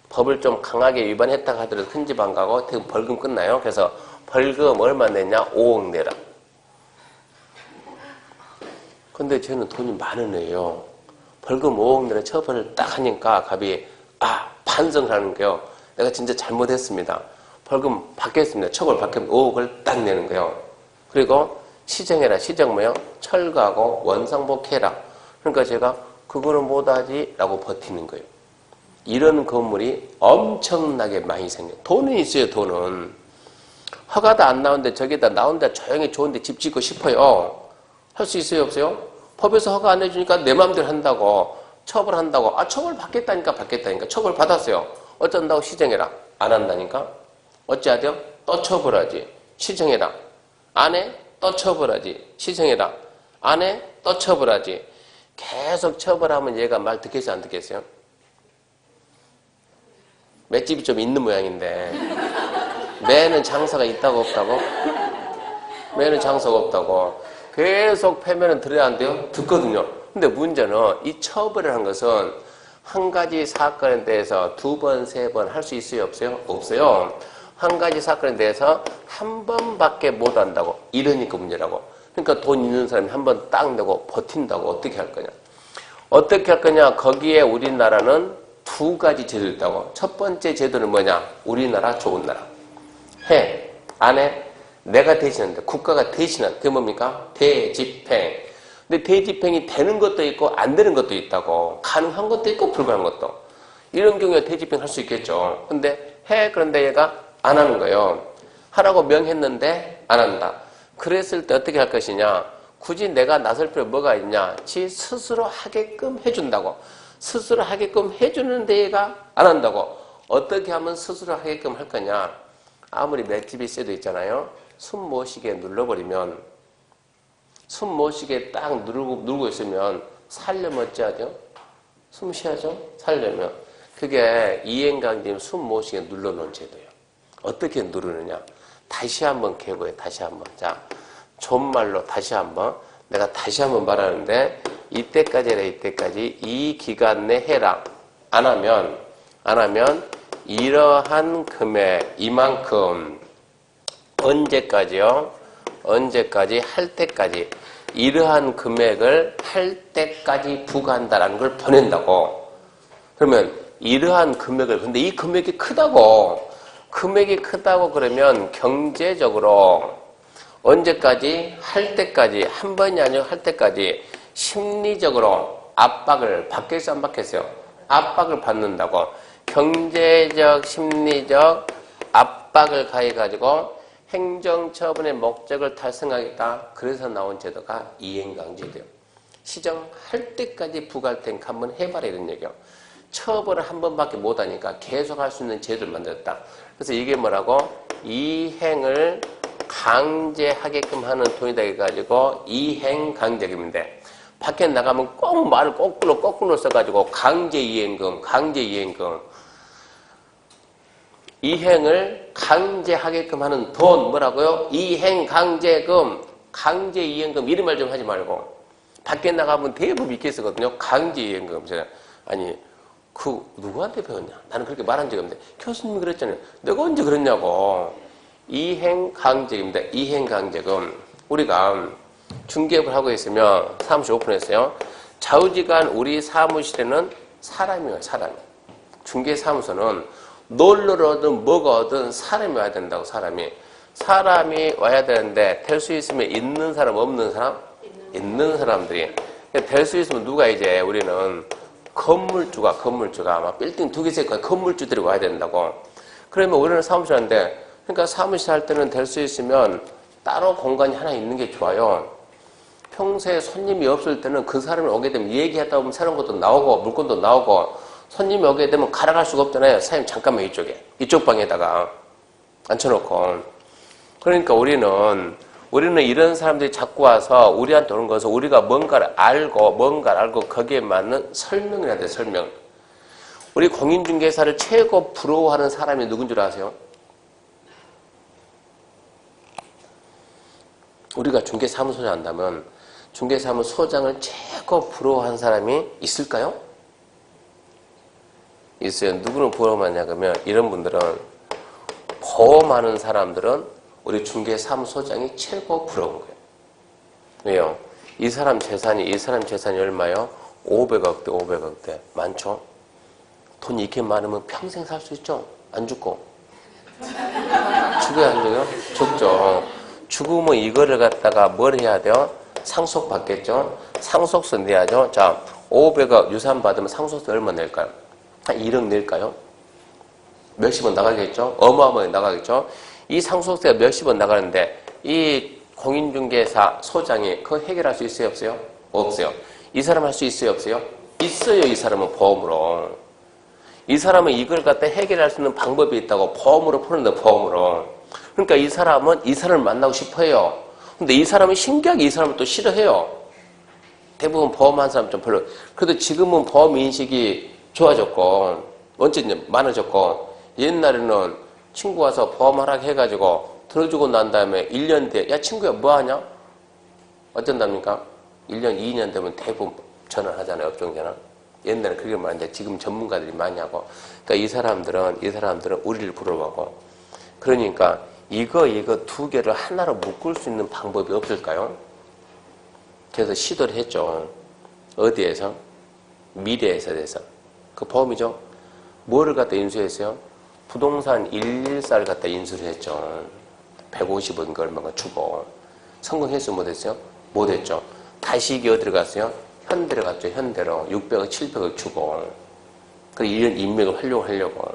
법을 좀 강하게 위반했다고 하더라도 큰 집 안 가고 대부분 벌금 끝나요. 그래서 벌금 얼마 냈냐? 5억 내라. 근데 쟤는 돈이 많은 애예요. 벌금 5억 내라 처벌을 딱 하니까 갑이 반성을 하는 거예요. 내가 진짜 잘못했습니다. 벌금 받겠습니다. 처벌 받겠습니다. 5억을 딱 내는 거예요. 그리고 시정해라. 시정 뭐요? 철거하고 원상복해라. 그러니까 제가 그거는 못하지 라고 버티는 거예요. 이런 건물이 엄청나게 많이 생겨요. 돈은 있어요. 돈은. 허가도 안 나오는데 저기다 나온다 조용히 좋은데 집 짓고 싶어요. 할 수 있어요? 없어요? 법에서 허가 안 해주니까 내 마음대로 한다고 처벌한다고. 처벌 받겠다니까 처벌 받았어요. 어쩐다고 시정해라. 안 한다니까? 어찌하죠? 또 처벌하지. 시정해라. 안 해? 또 처벌하지. 시정해라. 안 해? 또 처벌하지. 계속 처벌하면 얘가 말 듣겠어요? 안 듣겠어요? 맷집이 좀 있는 모양인데 매는 장사가 있다고 없다고? 매는 장사가 없다고. 계속 패면은 들어야 안 돼요? 듣거든요. 근데 문제는 이 처벌을 한 것은 한 가지 사건에 대해서 2번, 3번 할 수 있어요? 없어요? 없어요. 한 가지 사건에 대해서 한 번밖에 못 한다고. 이러니까 문제라고. 그러니까 돈 있는 사람이 한 번 딱 내고 버틴다고. 어떻게 할 거냐? 어떻게 할 거냐? 거기에 우리나라는 2가지 제도가 있다고. 첫 번째 제도는 뭐냐? 우리나라 좋은 나라. 해. 안 해? 내가 대신한다. 국가가 대신한다. 그게 뭡니까? 대집행. 근데 대집행이 되는 것도 있고 안 되는 것도 있다고. 가능한 것도 있고 불가능한 것도. 이런 경우에 대집행 할 수 있겠죠. 근데 해. 그런데 얘가 안 하는 거예요. 하라고 명했는데 안 한다. 그랬을 때 어떻게 할 것이냐? 굳이 내가 나설 필요 뭐가 있냐? 지 스스로 하게끔 해준다고. 스스로 하게끔 해주는데 얘가 안 한다고. 어떻게 하면 스스로 하게끔 할 거냐? 아무리 맷집이 세도 있잖아요. 숨 못 쉬게 눌러버리면, 숨 못 쉬게 딱 누르고 있으면 살려면 어찌하죠? 숨 쉬어야죠? 살려면. 그게 이행강제면 숨 못 쉬게 눌러놓은 제도예요. 어떻게 누르느냐? 다시 한번 개고해. 다시 한번. 자, 존말로 다시 한번. 내가 다시 한번 말하는데 이때까지 해라. 이때까지 이 기간 내 해라. 안 하면 이러한 금액 이만큼 언제까지요? 언제까지? 할 때까지. 이러한 금액을 할 때까지 부과한다라는 걸 보낸다고. 그러면 이러한 금액을, 근데 이 금액이 크다고. 금액이 크다고 그러면 경제적으로 언제까지? 할 때까지. 한 번이 아니고 할 때까지 심리적으로 압박을 받겠어요? 안 받겠어요? 압박을 받는다고. 경제적, 심리적 압박을 가해가지고 행정처분의 목적을 달성하겠다. 그래서 나온 제도가 이행강제돼요. 시정할 때까지 부과할 테니까 한번 해봐라 이런 얘기예요. 처벌을 한 번밖에 못하니까 계속 할 수 있는 제도를 만들었다. 그래서 이게 뭐라고? 이행을 강제하게끔 하는 돈이다 해가지고 이행강제금인데 밖에 나가면 꼭 말을 거꾸로 써가지고 강제이행금. 이행을 강제하게끔 하는 돈 뭐라고요? 이행강제금. 강제이행금 이런 말 좀 하지 말고. 밖에 나가면 대부분 믿게 쓰거든요. 강제이행금. 아니 그 누구한테 배웠냐? 나는 그렇게 말한 적이 없는데 교수님이 그랬잖아요. 내가 언제 그랬냐고. 이행강제입니다. 이행강제금. 우리가 중개업을 하고 있으면 사무실 오픈했어요. 좌우지간 우리 사무실에는 사람이에요. 사람이. 중개사무소는 놀러를 뭐가 오든 사람이 와야 된다고. 사람이 와야 되는데 될 수 있으면 있는 사람 없는 사람? 있는 사람들이. 될 수 있으면 누가 이제 우리는 건물주가 막 빌딩 2개, 3개 건물주들이 와야 된다고. 그러면 우리는 사무실 하는데 그러니까 사무실 할 때는 될 수 있으면 따로 공간이 하나 있는 게 좋아요. 평소에 손님이 없을 때는 그 사람이 오게 되면 얘기하다 보면 새로운 것도 나오고 물건도 나오고 손님이 오게 되면 갈아갈 수가 없잖아요. 사장님 잠깐만 이쪽 방에다가 앉혀놓고. 그러니까 우리는 이런 사람들이 자꾸 와서 우리한테 오는 것은 우리가 뭔가를 알고 거기에 맞는 설명을 해야 돼요. 설명. 우리 공인중개사를 최고 부러워하는 사람이 누군 줄 아세요? 우리가 중개사무소장 한다면 중개사무소장을 최고 부러워한 사람이 있을까요? 있어요. 누구는 부러워하냐 그러면 이런 분들은 보험하는 사람들은 우리 중개사무소장이 최고 부러운 거예요. 왜요? 이 사람 재산이 얼마요? 500억대, 500억대. 많죠? 돈 이렇게 많으면 평생 살 수 있죠? 안 죽고. 죽어야 안 죽어요? 죽죠. 죽으면 이거를 갖다가 뭘 해야 돼요? 상속 받겠죠? 상속세 내야죠? 자, 500억 유산 받으면 상속세 얼마 낼까요? 한 1억 낼까요? 몇십원 나가겠죠? 어마어마하게 나가겠죠? 이 상속세가 몇십원 나가는데 이 공인중개사 소장이 그거 해결할 수 있어요? 없어요? 없어요. 이 사람 할 수 있어요? 없어요? 있어요. 이 사람은 보험으로. 이 사람은 이걸 갖다 해결할 수 있는 방법이 있다고 보험으로 푸는데 보험으로. 그러니까 이 사람은 이 사람을 만나고 싶어해요. 근데 이 사람은 신기하게 이 사람을 또 싫어해요. 대부분 보험한 사람 좀 별로. 그래도 지금은 보험 인식이 좋아졌고 언제든지 많아졌고 옛날에는 친구 와서 보험 하라고 해가지고 들어주고 난 다음에 1년 뒤에 야 친구야 뭐하냐? 어쩐답니까? 1년, 2년 되면 대부분 전화하잖아요. 업종전화. 옛날에 그게 많은데 지금 전문가들이 많이 하고. 그러니까 이 사람들은 우리를 부러워하고. 그러니까 이거 두 개를 하나로 묶을 수 있는 방법이 없을까요? 그래서 시도를 했죠. 어디에서? 미래에서 돼서. 그 보험이죠. 뭐를 갖다 인수했어요? 부동산 114를 갖다 인수를 했죠. 150원 그 얼마가 주고. 성공했어요? 못했어요? 못했죠. 다시 이게 어디로 갔어요? 현대로 갔죠. 현대로. 600억, 700억 주고. 그리고 이런 인맥을 활용하려고.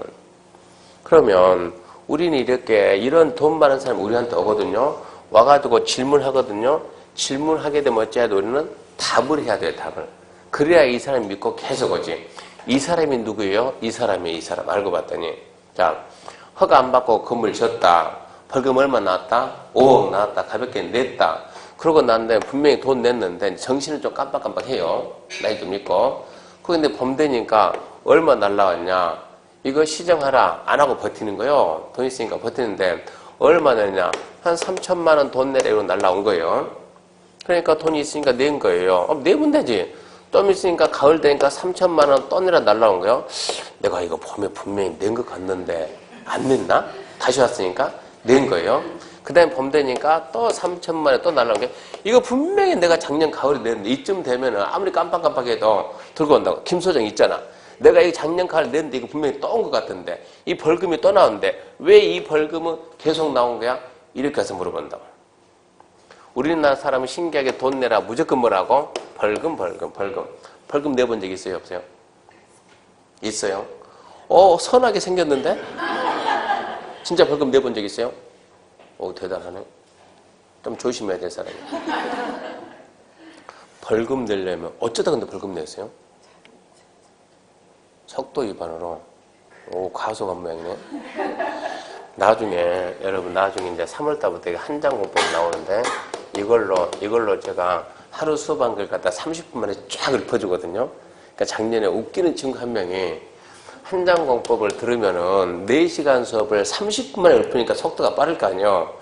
그러면 우리는 이런 돈 많은 사람이 우리한테 오거든요. 와가지고 질문하거든요. 질문하게 되면 어찌해야 돼? 우리는 답을 해야 돼요. 답을. 그래야 이 사람이 믿고 계속 오지. 이 사람이 누구예요? 이 사람. 알고 봤더니. 자, 허가 안 받고 건물 졌다. 벌금 얼마 나왔다? 5억 나왔다. 가볍게 냈다. 그러고 난 다음에 분명히 돈 냈는데 정신을 좀 깜빡깜빡해요. 나이 좀 있고. 그런데 봄 되니까 얼마 날라왔냐? 이거 시정하라. 안 하고 버티는 거예요. 돈 있으니까 버티는데 얼마 내냐? 한 3천만 원 돈 내라 이러고 날라온 거예요. 그러니까 돈이 있으니까 낸 거예요. 내면 되지. 좀 있으니까 가을 되니까 3천만 원 또 내라 날라온 거예요. 내가 이거 봄에 분명히 낸 것 같는데 안 냈나? 다시 왔으니까 낸 거예요. 그 다음에 봄 되니까 또 3천만 원에 또 날라온 게 이거 분명히 내가 작년 가을에 냈는데 이쯤 되면은 아무리 깜빡깜빡해도 들고 온다고. 김소정 있잖아. 내가 이거 작년 가을에 냈는데 이거 분명히 또 온 것 같은데 이 벌금이 또 나오는데 왜 이 벌금은 계속 나온 거야? 이렇게 해서 물어본다고. 우리나라 사람은 신기하게 돈 내라 무조건 뭐라고? 벌금 내본 적 있어요? 없어요? 있어요? 선하게 생겼는데? 진짜 벌금 내본 적 있어요? 대단하네. 좀 조심해야 될 사람이. 벌금 내려면 어쩌다 근데 벌금 냈어요? 속도 위반으로. 과소한 모양이네. 나중에 이제 3월달부터 한장공법이 나오는데 이걸로 제가 하루 수업한 걸 갖다 30분 만에 쫙 읊어주거든요. 그러니까 작년에 웃기는 친구 한 명이 한장공법을 들으면은 4시간 수업을 30분 만에 읊으니까 속도가 빠를 거 아니에요.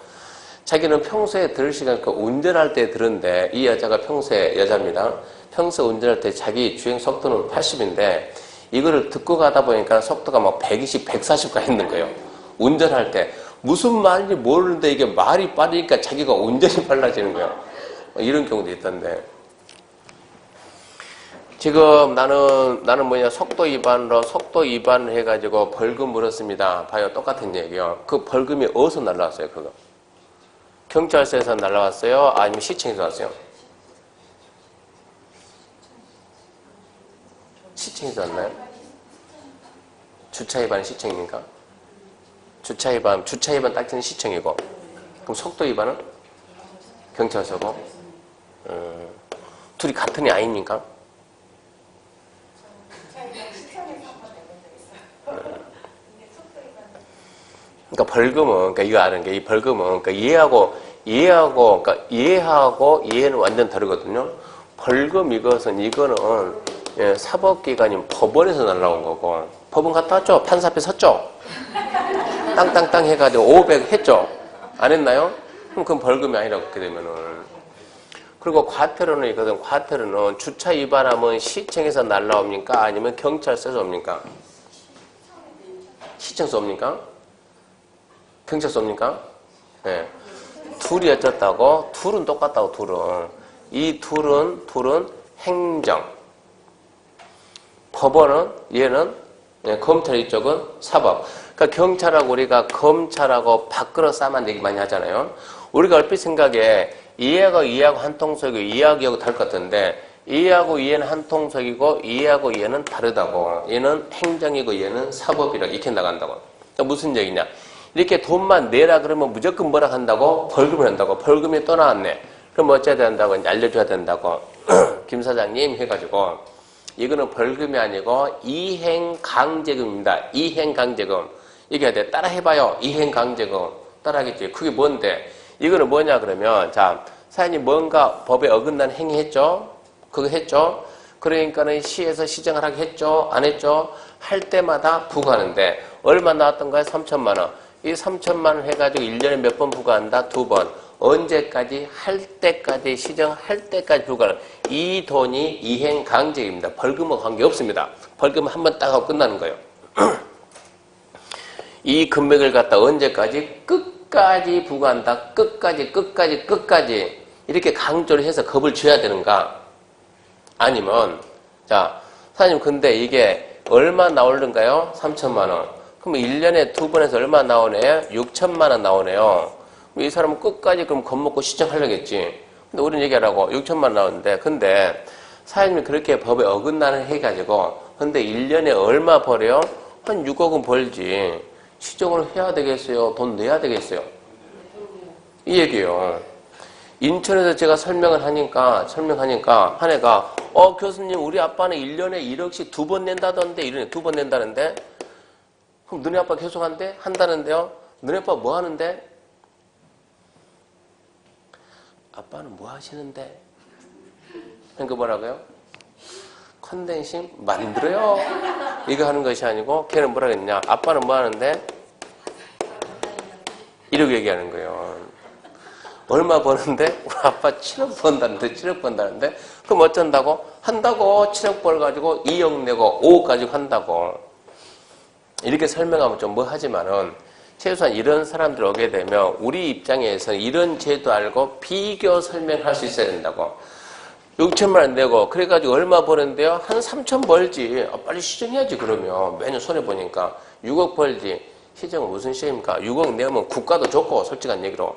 자기는 평소에 들을 시간, 운전할 때 들은데, 이 여자가 평소에 여자입니다. 평소 운전할 때 자기 주행 속도는 80인데, 이거를 듣고 가다 보니까 속도가 막 120, 140 가 있는 거예요. 운전할 때. 무슨 말인지 모르는데 이게 말이 빠르니까 자기가 운전이 빨라지는 거예요. 이런 경우도 있던데. 지금 나는 뭐냐, 속도 위반을 해가지고 벌금 물었습니다. 봐요. 똑같은 얘기요. 그 벌금이 어디서 날라왔어요, 그거? 경찰서에서 날라왔어요? 아니면 시청에서 왔어요? 시청에서 왔나요? 주차 위반은 시청입니까? 주차 위반 딱지는 시청이고. 그럼 속도 위반은? 경찰서고. 둘이 같은 애 아닙니까? 그러니까 벌금은, 그러니까 이거 아는 게, 이 벌금은, 그러니까 이해하고 이해는 완전 다르거든요. 벌금 이거는, 사법기관인 법원에서 날라온 거고, 법원 갔다 왔죠? 판사 앞에 섰죠? 땅땅땅 해가지고 500 했죠? 안 했나요? 그럼 벌금이 아니라고 그렇게 되면은. 그리고 과태료는 있거든. 과태료는 주차 위반하면 시청에서 날라옵니까? 아니면 경찰서에서 옵니까? 시청에서 옵니까? 경찰서 옵니까? 네. 둘이 어쩌다고? 둘은 똑같다고, 둘은. 이 둘은 행정. 법원은, 얘는, 검찰 이쪽은 사법. 그러니까 경찰하고 우리가 검찰하고 바꾸러 싸만 얘기 많이 하잖아요. 우리가 얼핏 생각에 이해하고 이해하고 한 통속이고 이해하고 이해하고 다를 것 같은데 이해하고 이해는 한 통속이고 이해하고 이해는 다르다고. 얘는 행정이고 얘는 사법이라고 이렇게 나간다고. 그러니까 무슨 얘기냐. 이렇게 돈만 내라 그러면 무조건 뭐라 한다고? 벌금을 한다고. 벌금이 또 나왔네. 그럼 어째야 된다고? 이제 알려줘야 된다고. 김 사장님 해가지고 이거는 벌금이 아니고 이행강제금입니다. 이행강제금. 얘기해야 돼. 따라 해봐요. 이행강제금. 따라 하겠지. 그게 뭔데? 이거는 뭐냐 그러면 자 사장님 뭔가 법에 어긋난 행위했죠? 그거 했죠? 그러니까는 시에서 시정을 하게 했죠? 안 했죠? 할 때마다 부과하는데 얼마 나왔던가요? 3천만 원. 이 3천만 원 해가지고 1년에 몇 번 부과한다? 2번. 언제까지? 할 때까지, 시정할 때까지 부과하는. 이 돈이 이행강제입니다. 벌금과 관계없습니다. 벌금은 한 번 딱 하고 끝나는 거예요. 이 금액을 갖다 언제까지? 끝까지 부과한다. 끝까지. 이렇게 강조를 해서 겁을 줘야 되는가? 아니면, 자, 사장님, 근데 이게 얼마 나오는가요? 3천만 원. 그럼 1년에 2번에서 얼마 나오네요? 6천만 원 나오네요. 이 사람은 끝까지 그럼 겁먹고 시정하려겠지. 근데 우리는 얘기하라고 6천만 원 나오는데, 근데 사장님이 그렇게 법에 어긋나는 해가지고, 근데 1년에 얼마 벌어요? 한 6억은 벌지. 시정을 해야 되겠어요? 돈 내야 되겠어요? 이 얘기예요. 인천에서 제가 설명을 하니까 한 애가 교수님 우리 아빠는 1년에 1억씩 2번 낸다던데 1년에 2번 낸다는데 그럼 너네 아빠 계속 한다는데요? 너네 아빠 뭐 하는데? 아빠는 뭐 하시는데? 그러니까 뭐라고요? 컨덴싱 만들어요. 이거 하는 것이 아니고 걔는 뭐라 그랬냐? 아빠는 뭐 하는데? 이렇게 얘기하는 거예요. 얼마 버는데? 우리 아빠 7억 번다는데 7억 번다는데? 그럼 어쩐다고? 한다고 7억 벌가지고 2억 내고 5억 가지고 한다고. 이렇게 설명하면 좀 뭐 하지만은 최소한 이런 사람들 오게 되면 우리 입장에서는 이런 제도 알고 비교 설명할 수 있어야 된다고. 6천만 원 내고 그래가지고 얼마 버는데요? 한 3천 벌지. 빨리 시정해야지 그러면. 매년 손해보니까 6억 벌지. 시정은 무슨 시정입니까? 6억 내면 국가도 좋고 솔직한 얘기로.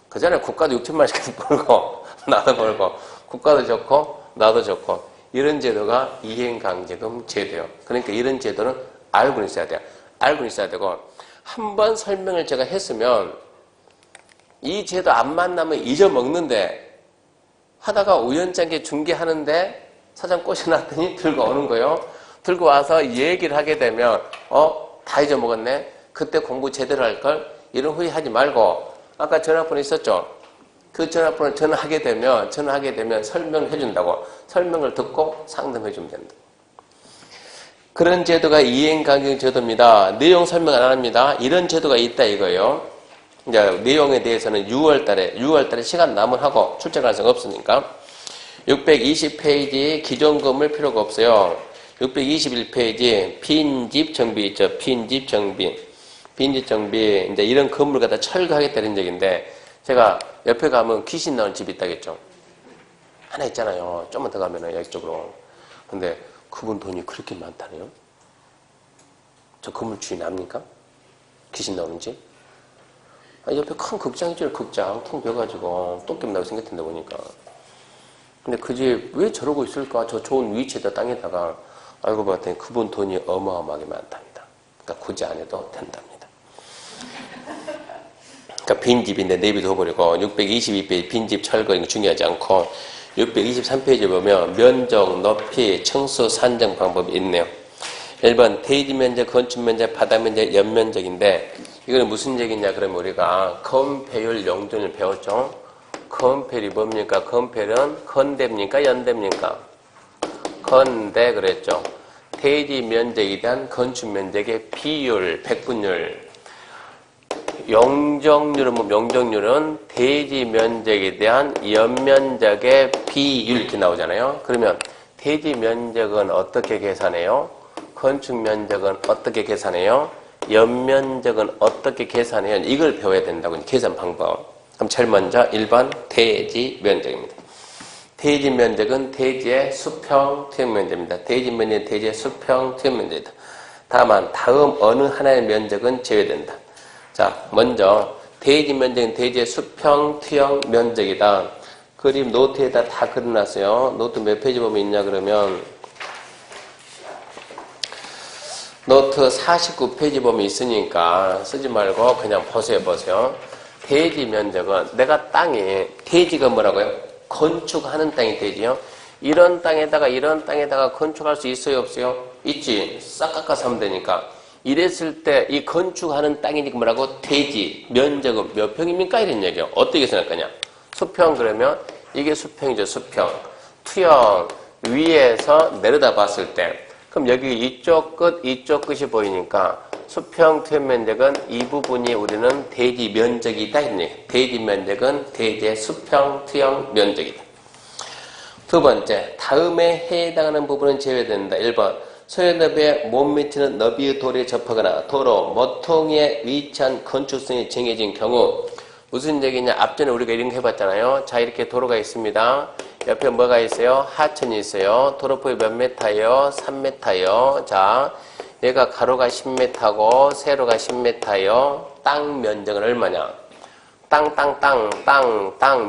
그 전에 국가도 6천만 원씩 벌고 나도 벌고 국가도 좋고 나도 좋고 이런 제도가 이행강제금 제도예요. 그러니까 이런 제도는 알고 있어야 돼요. 알고 있어야 되고 한 번 설명을 제가 했으면 이 제도 안 만나면 잊어먹는데 하다가 우연찮게 중개하는데 사장 꼬셔놨더니 들고 오는 거예요. 들고 와서 얘기를 하게 되면 다 잊어먹었네. 그때 공부 제대로 할 걸. 이런 후회하지 말고 아까 전화번호 있었죠? 그 전화번호 전화하게 되면 설명을 해준다고. 설명을 듣고 상담해 주면 된다. 그런 제도가 이행강경 제도입니다. 내용 설명 안 합니다. 이런 제도가 있다 이거예요. 이제 내용에 대해서는 6월달에 시간 남은 하고 출제 가능성 없으니까 620페이지 기존금을 필요가 없어요. 621페이지 빈집 정비 있죠. 빈집 정비 이제 이런 건물 갖다 철거하겠다는 얘기인데 제가 옆에 가면 귀신 나오는 집이 있다겠죠. 하나 있잖아요. 좀만 더 가면은 여기 쪽으로. 근데 그분 돈이 그렇게 많다네요. 저 건물 주인 압니까? 귀신 나오는 집? 옆에 큰 극장 있죠. 극장 통 벼가지고 똥겜 나고 생겼던데 보니까. 근데 그 집 왜 저러고 있을까? 저 좋은 위치에다 땅에다가 알고 봤더니 그분 돈이 어마어마하게 많답니다. 그러니까 굳이 안 해도 된답니다. 그러니까 빈집인데 내비둬버리고 622페이지 빈집 철거 이거 중요하지 않고 623페이지 보면 면적, 높이, 청수, 산정 방법이 있네요. 1번 대지 면적, 건축 면적, 바닥 면적, 연면적인데 이거는 무슨 얘기냐 그러면 우리가 건폐율, 용적률 배웠죠. 건폐율이 뭡니까? 건폐율은 건대입니까? 연대입니까? 건대 그랬죠. 대지 면적에 대한 건축 면적의 비율, 백분율. 용적률은 용적률은 대지 면적에 대한 연면적의 비율 이렇게 나오잖아요. 그러면 대지 면적은 어떻게 계산해요? 건축 면적은 어떻게 계산해요? 연면적은 어떻게 계산해요? 이걸 배워야 된다고, 계산 방법. 그럼 제일 먼저 1번 대지 면적입니다. 대지 면적은 대지의 수평 투영 면적입니다. 대지 면적은 대지의 수평 투영 면적이다. 다만 다음 어느 하나의 면적은 제외된다. 자, 먼저 대지 면적은 대지의 수평 투영 면적이다. 그림 노트에다 다 그려놨어요. 노트 몇 페이지 보면 있냐 그러면 노트 49페이지 보면 있으니까 쓰지 말고 그냥 보세요. 대지 면적은 내가 땅이, 대지가 뭐라고요? 건축하는 땅이 대지요. 이런 땅에다가 건축할 수 있어요, 없어요? 있지. 싹 깎아서 하면 되니까. 이랬을 때 이 건축하는 땅이니까 뭐라고? 대지 면적은 몇 평입니까? 이런 얘기요. 어떻게 생각하냐? 수평 그러면 이게 수평이죠. 수평. 투영 위에서 내려다 봤을 때 그럼 여기 이쪽 끝 이쪽 끝이 보이니까 수평 투영 면적은 이 부분이 우리는 대지 면적이다. 대지 면적은 대지의 수평 투영 면적이다. 두 번째, 다음에 해당하는 부분은 제외된다. 1번, 소요너비에 못 미치는 너비의 도로에 접하거나 도로, 모퉁이에 위치한 건축성이 정해진 경우 무슨 얘기냐? 앞전에 우리가 이런 거 해봤잖아요. 자, 이렇게 도로가 있습니다. 옆에 뭐가 있어요? 하천이 있어요. 도로폭이 몇 메타예요? 3m예요. 자, 얘가 가로가 10m고 세로가 10m예요. 땅 면적은 얼마냐? 땅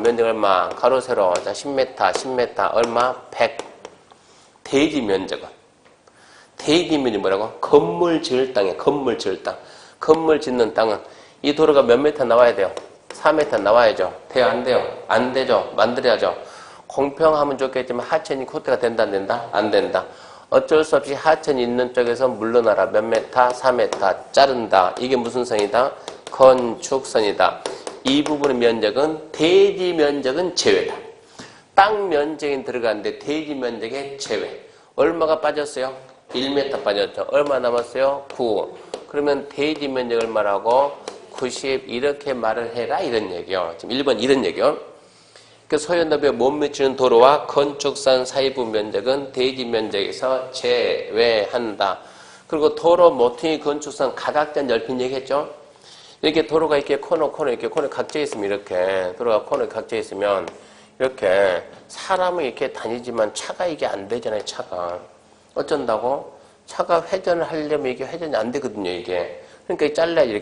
면적 얼마? 가로 세로. 자, 10m 얼마? 100. 대지 면적은. 대지 면적이 뭐라고? 건물 지을 땅이에요. 건물 지을 땅. 건물 짓는 땅은 이 도로가 몇 메타 나와야 돼요? 4m 나와야죠. 돼요? 안 돼요? 안 되죠. 만들어야죠. 공평하면 좋겠지만 하천이 코트가 된다 안 된다? 안 된다. 어쩔 수 없이 하천이 있는 쪽에서 물러나라. 몇 메타? 4m. 자른다. 이게 무슨 선이다? 건축선이다. 이 부분의 면적은 대지 면적은 제외다. 땅 면적이 들어가는데 대지 면적의 제외. 얼마가 빠졌어요? 1m 빠졌죠. 얼마 남았어요? 9. 그러면 대지 면적 얼마라고? 90 이렇게 말을 해라 이런 얘기요. 지금 1번 이런 얘기요. 그 소요너비에 못 미치는 도로와 건축산 사이부 면적은 대지 면적에서 제외한다. 그리고 도로, 모퉁이, 건축산 가각전 넓힌 얘기했죠. 이렇게 도로가 이렇게 코너 이렇게 코너 각져 있으면 이렇게 도로가 코너 각져 있으면 이렇게 사람은 이렇게 다니지만 차가 이게 안 되잖아요. 차가 어쩐다고? 차가 회전을 하려면 이게 회전이 안 되거든요. 이게 그러니까 잘라야지.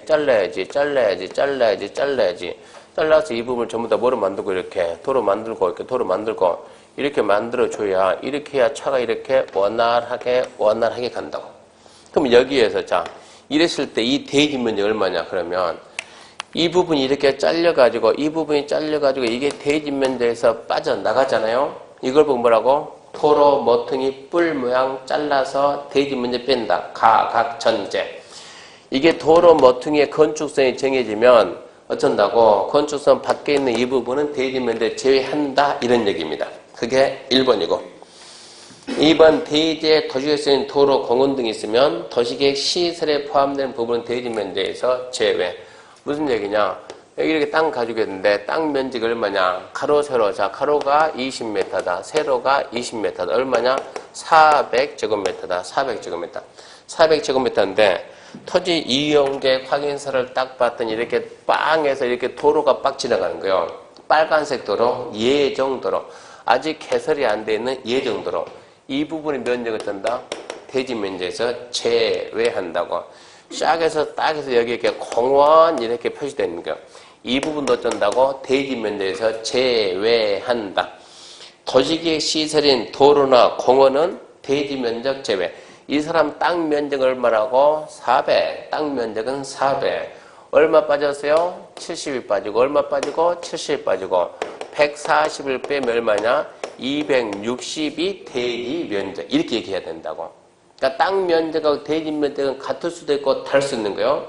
잘라서 이 부분을 전부 다 뭐로 만들고 이렇게 도로 만들고 이렇게 만들어줘야 이렇게 해야 차가 이렇게 원활하게 간다고. 그럼 여기에서 자 이랬을 때 이 대지 면적이 얼마냐 그러면 이 부분이 이렇게 잘려가지고 이게 대지 면적에서 빠져나가잖아요. 이걸 보면 뭐라고? 도로, 모퉁이, 뿔 모양 잘라서 대지 면적 뺀다. 가각전제. 이게 도로, 모퉁이의 건축성이 정해지면 어쩐다고? 건축성 밖에 있는 이 부분은 대지 면적 제외한다. 이런 얘기입니다. 그게 1번이고 2번 대지에 도시계획에 쓰인 도로, 공원 등이 있으면 도시계획 시설에 포함되는 부분은 대지 면적에서 제외. 무슨 얘기냐? 여기 이렇게 땅 가지고 있는데 땅 면적이 얼마냐? 가로, 세로. 자, 가로가 20m다. 세로가 20m다. 얼마냐? 400제곱미터다. 400제곱미터. 400제곱미터인데 토지 이용계획 확인서를 딱 봤더니 이렇게 빵해서 이렇게 도로가 빡 지나가는 거예요. 빨간색 도로, 예정도로. 아직 개설이 안 돼 있는 예정도로. 이 부분의 면적을 뜬다. 대지 면적에서 제외한다고. 쫙해서 딱해서 여기 이렇게 공원 이렇게 표시되어 있는 거예요. 이 부분도 어쩐다고? 대지 면적에서 제외한다. 도시계획 시설인 도로나 공원은 대지 면적 제외. 이 사람 땅 면적 얼마라고? 400. 땅 면적은 400. 얼마 빠졌어요? 70이 빠지고 얼마 빠지고? 70이 빠지고 140을 빼면 얼마냐? 260이 대지 면적. 이렇게 얘기해야 된다고. 그러니까 땅 면적하고 대지 면적은 같을 수도 있고 다를 수 있는 거예요.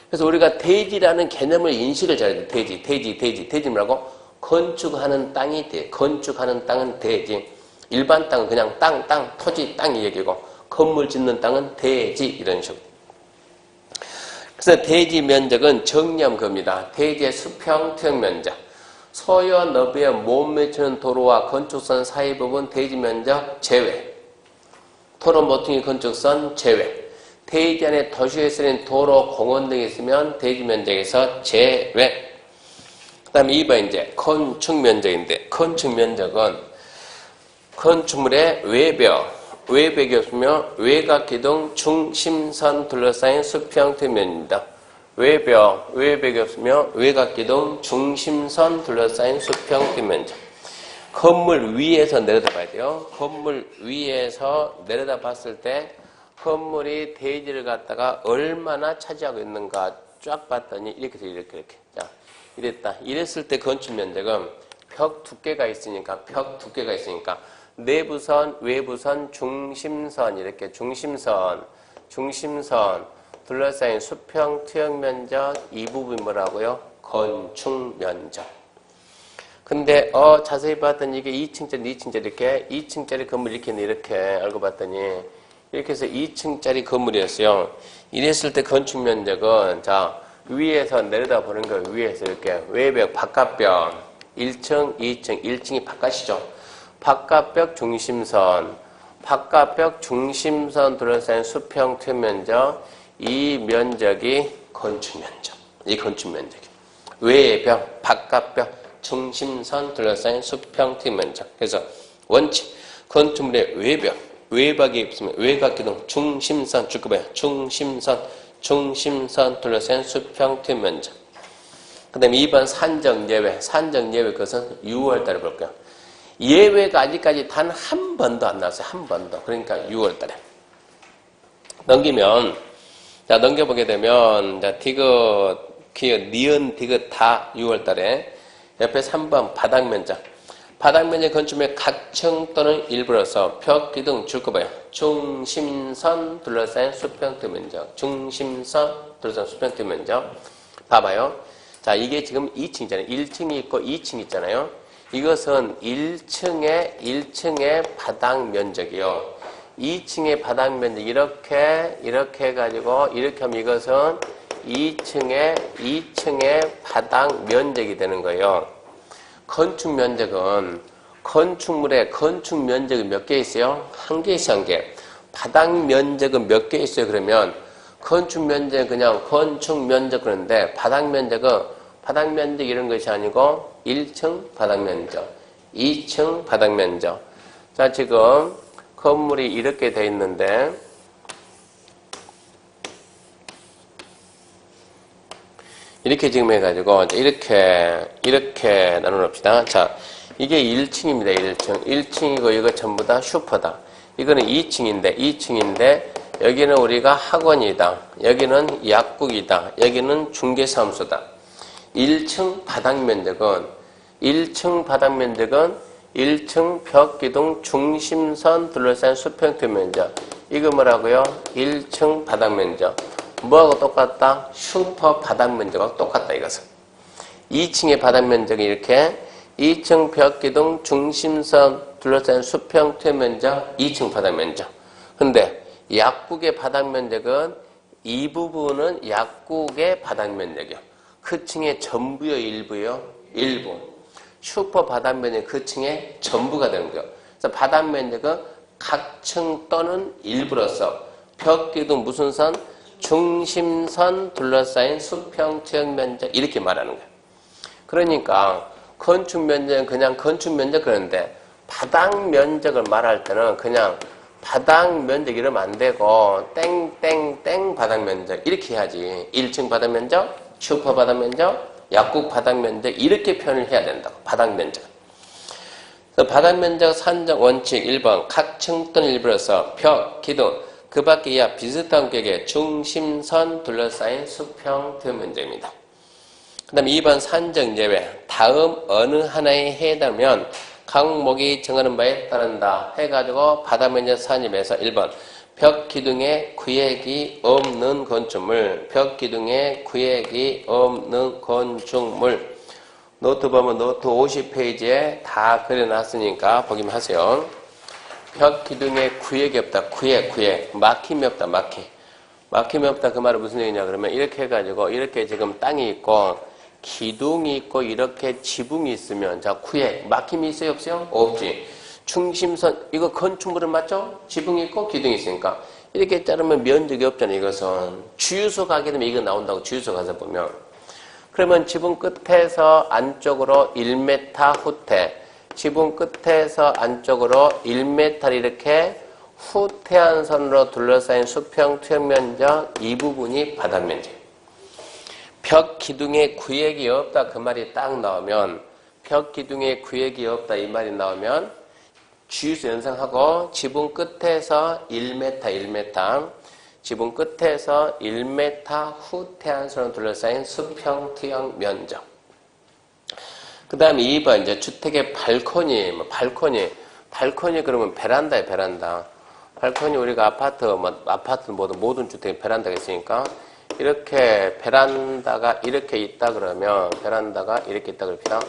그래서 우리가 대지라는 개념을 인식을 잘해야 돼. 대지 뭐라고? 건축하는 땅이 돼. 건축하는 땅은 대지. 일반 땅은 그냥 토지 땅이 얘기고 건물 짓는 땅은 대지 이런 식으로. 그래서 대지 면적은 정리하면 겁니다. 대지의 수평 투영 면적. 소요 너비에 못 미치는 도로와 건축선 사이 부분 대지 면적 제외. 도로 모퉁이 건축선 제외. 대지 안에 도시에 쓰인 도로, 공원 등이 있으면 대지 면적에서 제외. 그 다음에 2번 이제 건축 면적인데, 건축 면적은 건축물의 외벽이 없으며 외곽 기둥 중심선 둘러싸인 수평 투면입니다. 외벽이 없으며 외곽 기둥 중심선 둘러싸인 수평 투면적. 건물 위에서 내려다 봐야 돼요. 건물 위에서 내려다 봤을 때 건물이 대지를 갖다가 얼마나 차지하고 있는가 쫙 봤더니 이렇게. 자, 이랬다. 이랬을 때 건축 면적은 벽 두께가 있으니까 내부선, 외부선, 중심선 이렇게 중심선 둘러싸인 수평 투영 면적 이 부분이 뭐라고요? 건축 면적. 근데 자세히 봤더니 이게 2층짜리 이렇게 2층짜리 건물 이렇게 알고 봤더니 이렇게 해서 2층짜리 건물이었어요. 이랬을 때 건축 면적은 자 위에서 내려다 보는 거예요. 위에서 이렇게 외벽 바깥벽 1층, 2층, 1층이 바깥이죠. 바깥벽 중심선 둘러싸인 수평 투영 면적 이 면적이 건축 면적. 이 건축 면적이 외벽, 바깥벽 중심선 둘러싸인 수평 투영 면적. 그래서 원칙 건축물의 외벽이 없으면 외곽 기둥 중심선 중심선 둘러싼 수평 투영 면적. 그 다음에 2번 산정예외. 산정예외 그것은 6월달에 볼게요. 예외가 아직까지 단 한 번도 안 나왔어요. 한 번도. 그러니까 6월달에. 넘겨보게 되면, 자, 니은, 디귿 다 6월달에. 옆에 3번 바닥면적. 바닥면적 건축물의 각층 또는 일부로서 벽, 기둥, 줄 거 봐요. 중심선 둘러싸인 수평 투영 면적. 중심선 둘러싸인 수평 투영 면적. 봐봐요. 자, 이게 지금 2층이잖아요. 1층이 있고 2층 있잖아요. 이것은 1층의 바닥 면적이요. 2층의 바닥 면적 이렇게 해가지고 이렇게 하면 이것은 2층의 바닥 면적이 되는 거예요. 건축 면적은 건축물의 건축 면적이 몇 개 있어요? 한 개 있어요, 한 개. 바닥 면적은 몇 개 있어요? 그러면 건축 면적은 그냥 건축 면적 그런데 바닥 면적 이런 것이 아니고 1층 바닥 면적, 2층 바닥 면적. 자, 지금 건물이 이렇게 돼 있는데 이렇게 지금 해가지고 이렇게 나눠놓읍시다. 자, 이게 1층입니다. 1층이고 이거 전부 다 슈퍼다. 이거는 2층인데 여기는 우리가 학원이다. 여기는 약국이다. 여기는 중개사무소다. 1층 바닥 면적은 1층 벽 기둥 중심선 둘러싼 수평 투영 면적. 이거 뭐라고요? 1층 바닥 면적. 뭐하고 똑같다? 슈퍼 바닥 면적하고 똑같다 이것은. 2층의 바닥 면적이 이렇게 2층 벽 기둥 중심선 둘러싼 수평 투영 면적 2층 바닥 면적. 근데 약국의 바닥 면적은 이 부분은 약국의 바닥 면적이요. 그 층의 전부요, 일부요? 일부. 슈퍼 바닥 면적 그 층의 전부가 되는 거예요. 그래서 바닥 면적은 각 층 또는 일부로서 벽 기둥 무슨 선? 중심선 둘러싸인 수평 투영 면적 이렇게 말하는 거예요. 그러니까 건축 면적은 그냥 건축 면적 그런데 바닥 면적을 말할 때는 그냥 바닥 면적 이러면 안 되고 땡땡땡 바닥 면적 이렇게 해야지. 1층 바닥 면적, 슈퍼 바닥 면적, 약국 바닥 면적 이렇게 표현을 해야 된다고. 바닥 면적. 바닥 면적 산정 원칙 1번 각 층 또는 일부로서 벽, 기둥 그 밖에 이하 비슷한 격의 중심선 둘러싸인 수평 투영 면적입니다. 그 다음에 2번 산정 예외. 다음 어느 하나에 해당하면 항목이 정하는 바에 따른다 해가지고 바닥 면적 산입에서 1번 벽 기둥에 구획이 없는 건축물. 벽 기둥에 구획이 없는 건축물. 노트 보면 노트 50페이지에 다 그려놨으니까 보기만 하세요. 벽 기둥에 구획이 없다. 구획. 막힘이 없다. 막힘. 막힘이 없다 그 말은 무슨 얘기냐 그러면 이렇게 해가지고 이렇게 지금 땅이 있고 기둥이 있고 이렇게 지붕이 있으면 자 구획 막힘이 있어요 없어요? 없지. 중심선 이거 건축물은 맞죠? 지붕이 있고 기둥이 있으니까 이렇게 자르면 면적이 없잖아요. 이것은 주유소 가게 되면 이거 나온다고 주유소 가서 보면 그러면 지붕 끝에서 안쪽으로 1m 후퇴 지붕 끝에서 안쪽으로 1m를 이렇게 후퇴한 선으로 둘러싸인 수평 투영 면적 이 부분이 바닥 면적. 벽 기둥에 구획이 없다 그 말이 딱 나오면 벽 기둥에 구획이 없다 이 말이 나오면 주유소 연상하고 지붕 끝에서 1m 지붕 끝에서 1m 후퇴한 선으로 둘러싸인 수평 투영 면적. 그 다음에 2번 이제 주택의 발코니 발코니 그러면 베란다에 베란다. 발코니 우리가 아파트 모든 주택에 베란다가 있으니까 이렇게 베란다가 이렇게 있다 그러면 베란다가 이렇게 있다 그럽시다.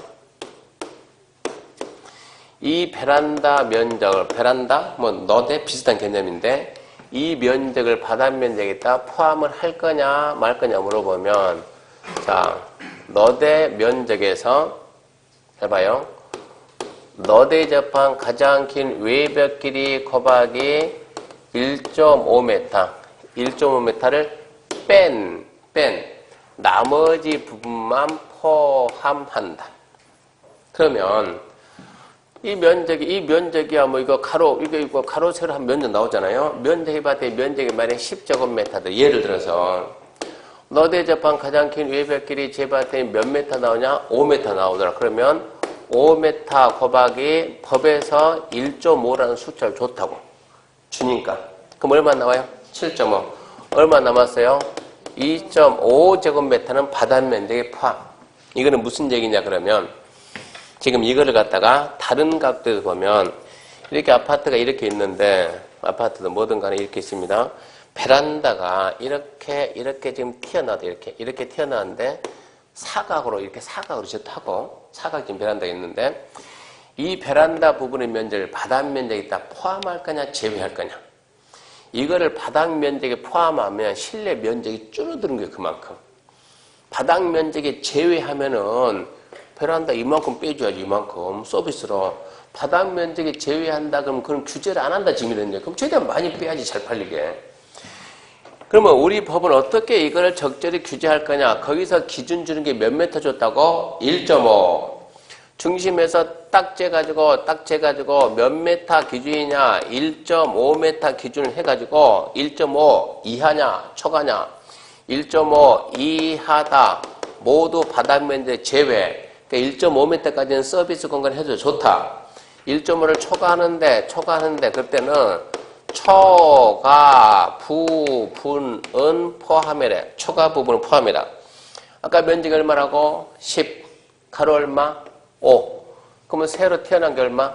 이 베란다 면적을 베란다 너대 비슷한 개념인데 이 면적을 바닥 면적에다 포함을 할 거냐 말 거냐 물어보면 자 너대 면적에서 해봐요. 너대에 접한 가장 긴 외벽 길이 곱하기 1.5m 1.5m를 뺀 나머지 부분만 포함한다. 그러면 이 면적이야 이거 가로 세로 한 면적 나오잖아요. 면적이 봤더니 면적이 만약 10제곱미터다. 예를 들어서 너대에 접한 가장 긴 외벽 길이 재봤더니 몇 미터 나오냐? 5m 나오더라. 그러면 5m 곱하기 법에서 1.5라는 숫자를 줬다고 주니까 그럼 얼마 나와요? 7.5 얼마 남았어요? 2.5제곱미터는 바닥 면적의 포함. 이거는 무슨 얘기냐 그러면 지금 이거를 갖다가 다른 각도에서 보면 이렇게 아파트가 이렇게 있는데 아파트도 뭐든 간에 이렇게 있습니다. 베란다가 이렇게 지금 튀어나와도 이렇게 튀어나왔는데 사각으로 하고 사각진 베란다가 있는데 이 베란다 부분의 면적을 바닥 면적에다 포함할 거냐 제외할 거냐. 이거를 바닥 면적에 포함하면 실내 면적이 줄어드는 거예요. 그만큼. 바닥 면적에 제외하면은 베란다 이만큼 빼줘야지 이만큼 서비스로. 바닥 면적에 제외한다 그러면 그럼 규제를 안 한다 지금 이런데 그럼 최대한 많이 빼야지 잘 팔리게. 그러면 우리 법은 어떻게 이걸 적절히 규제할 거냐. 거기서 기준 주는 게 몇 미터 줬다고? 1.5 중심에서 딱 재가지고 몇 미터 기준이냐 1.5m 기준을 해가지고 1.5 이하냐 초과냐 1.5 이하다 모두 바닥 면적 제외. 그러니까 1.5m까지는 서비스 공간 해도 좋다. 1.5를 초과하는데 그때는 초과 부분은 포함이래. 초과 부분은 포함이다. 아까 면적이 얼마라고? 10. 가로 얼마? 5. 그러면 새로 태어난 게 얼마?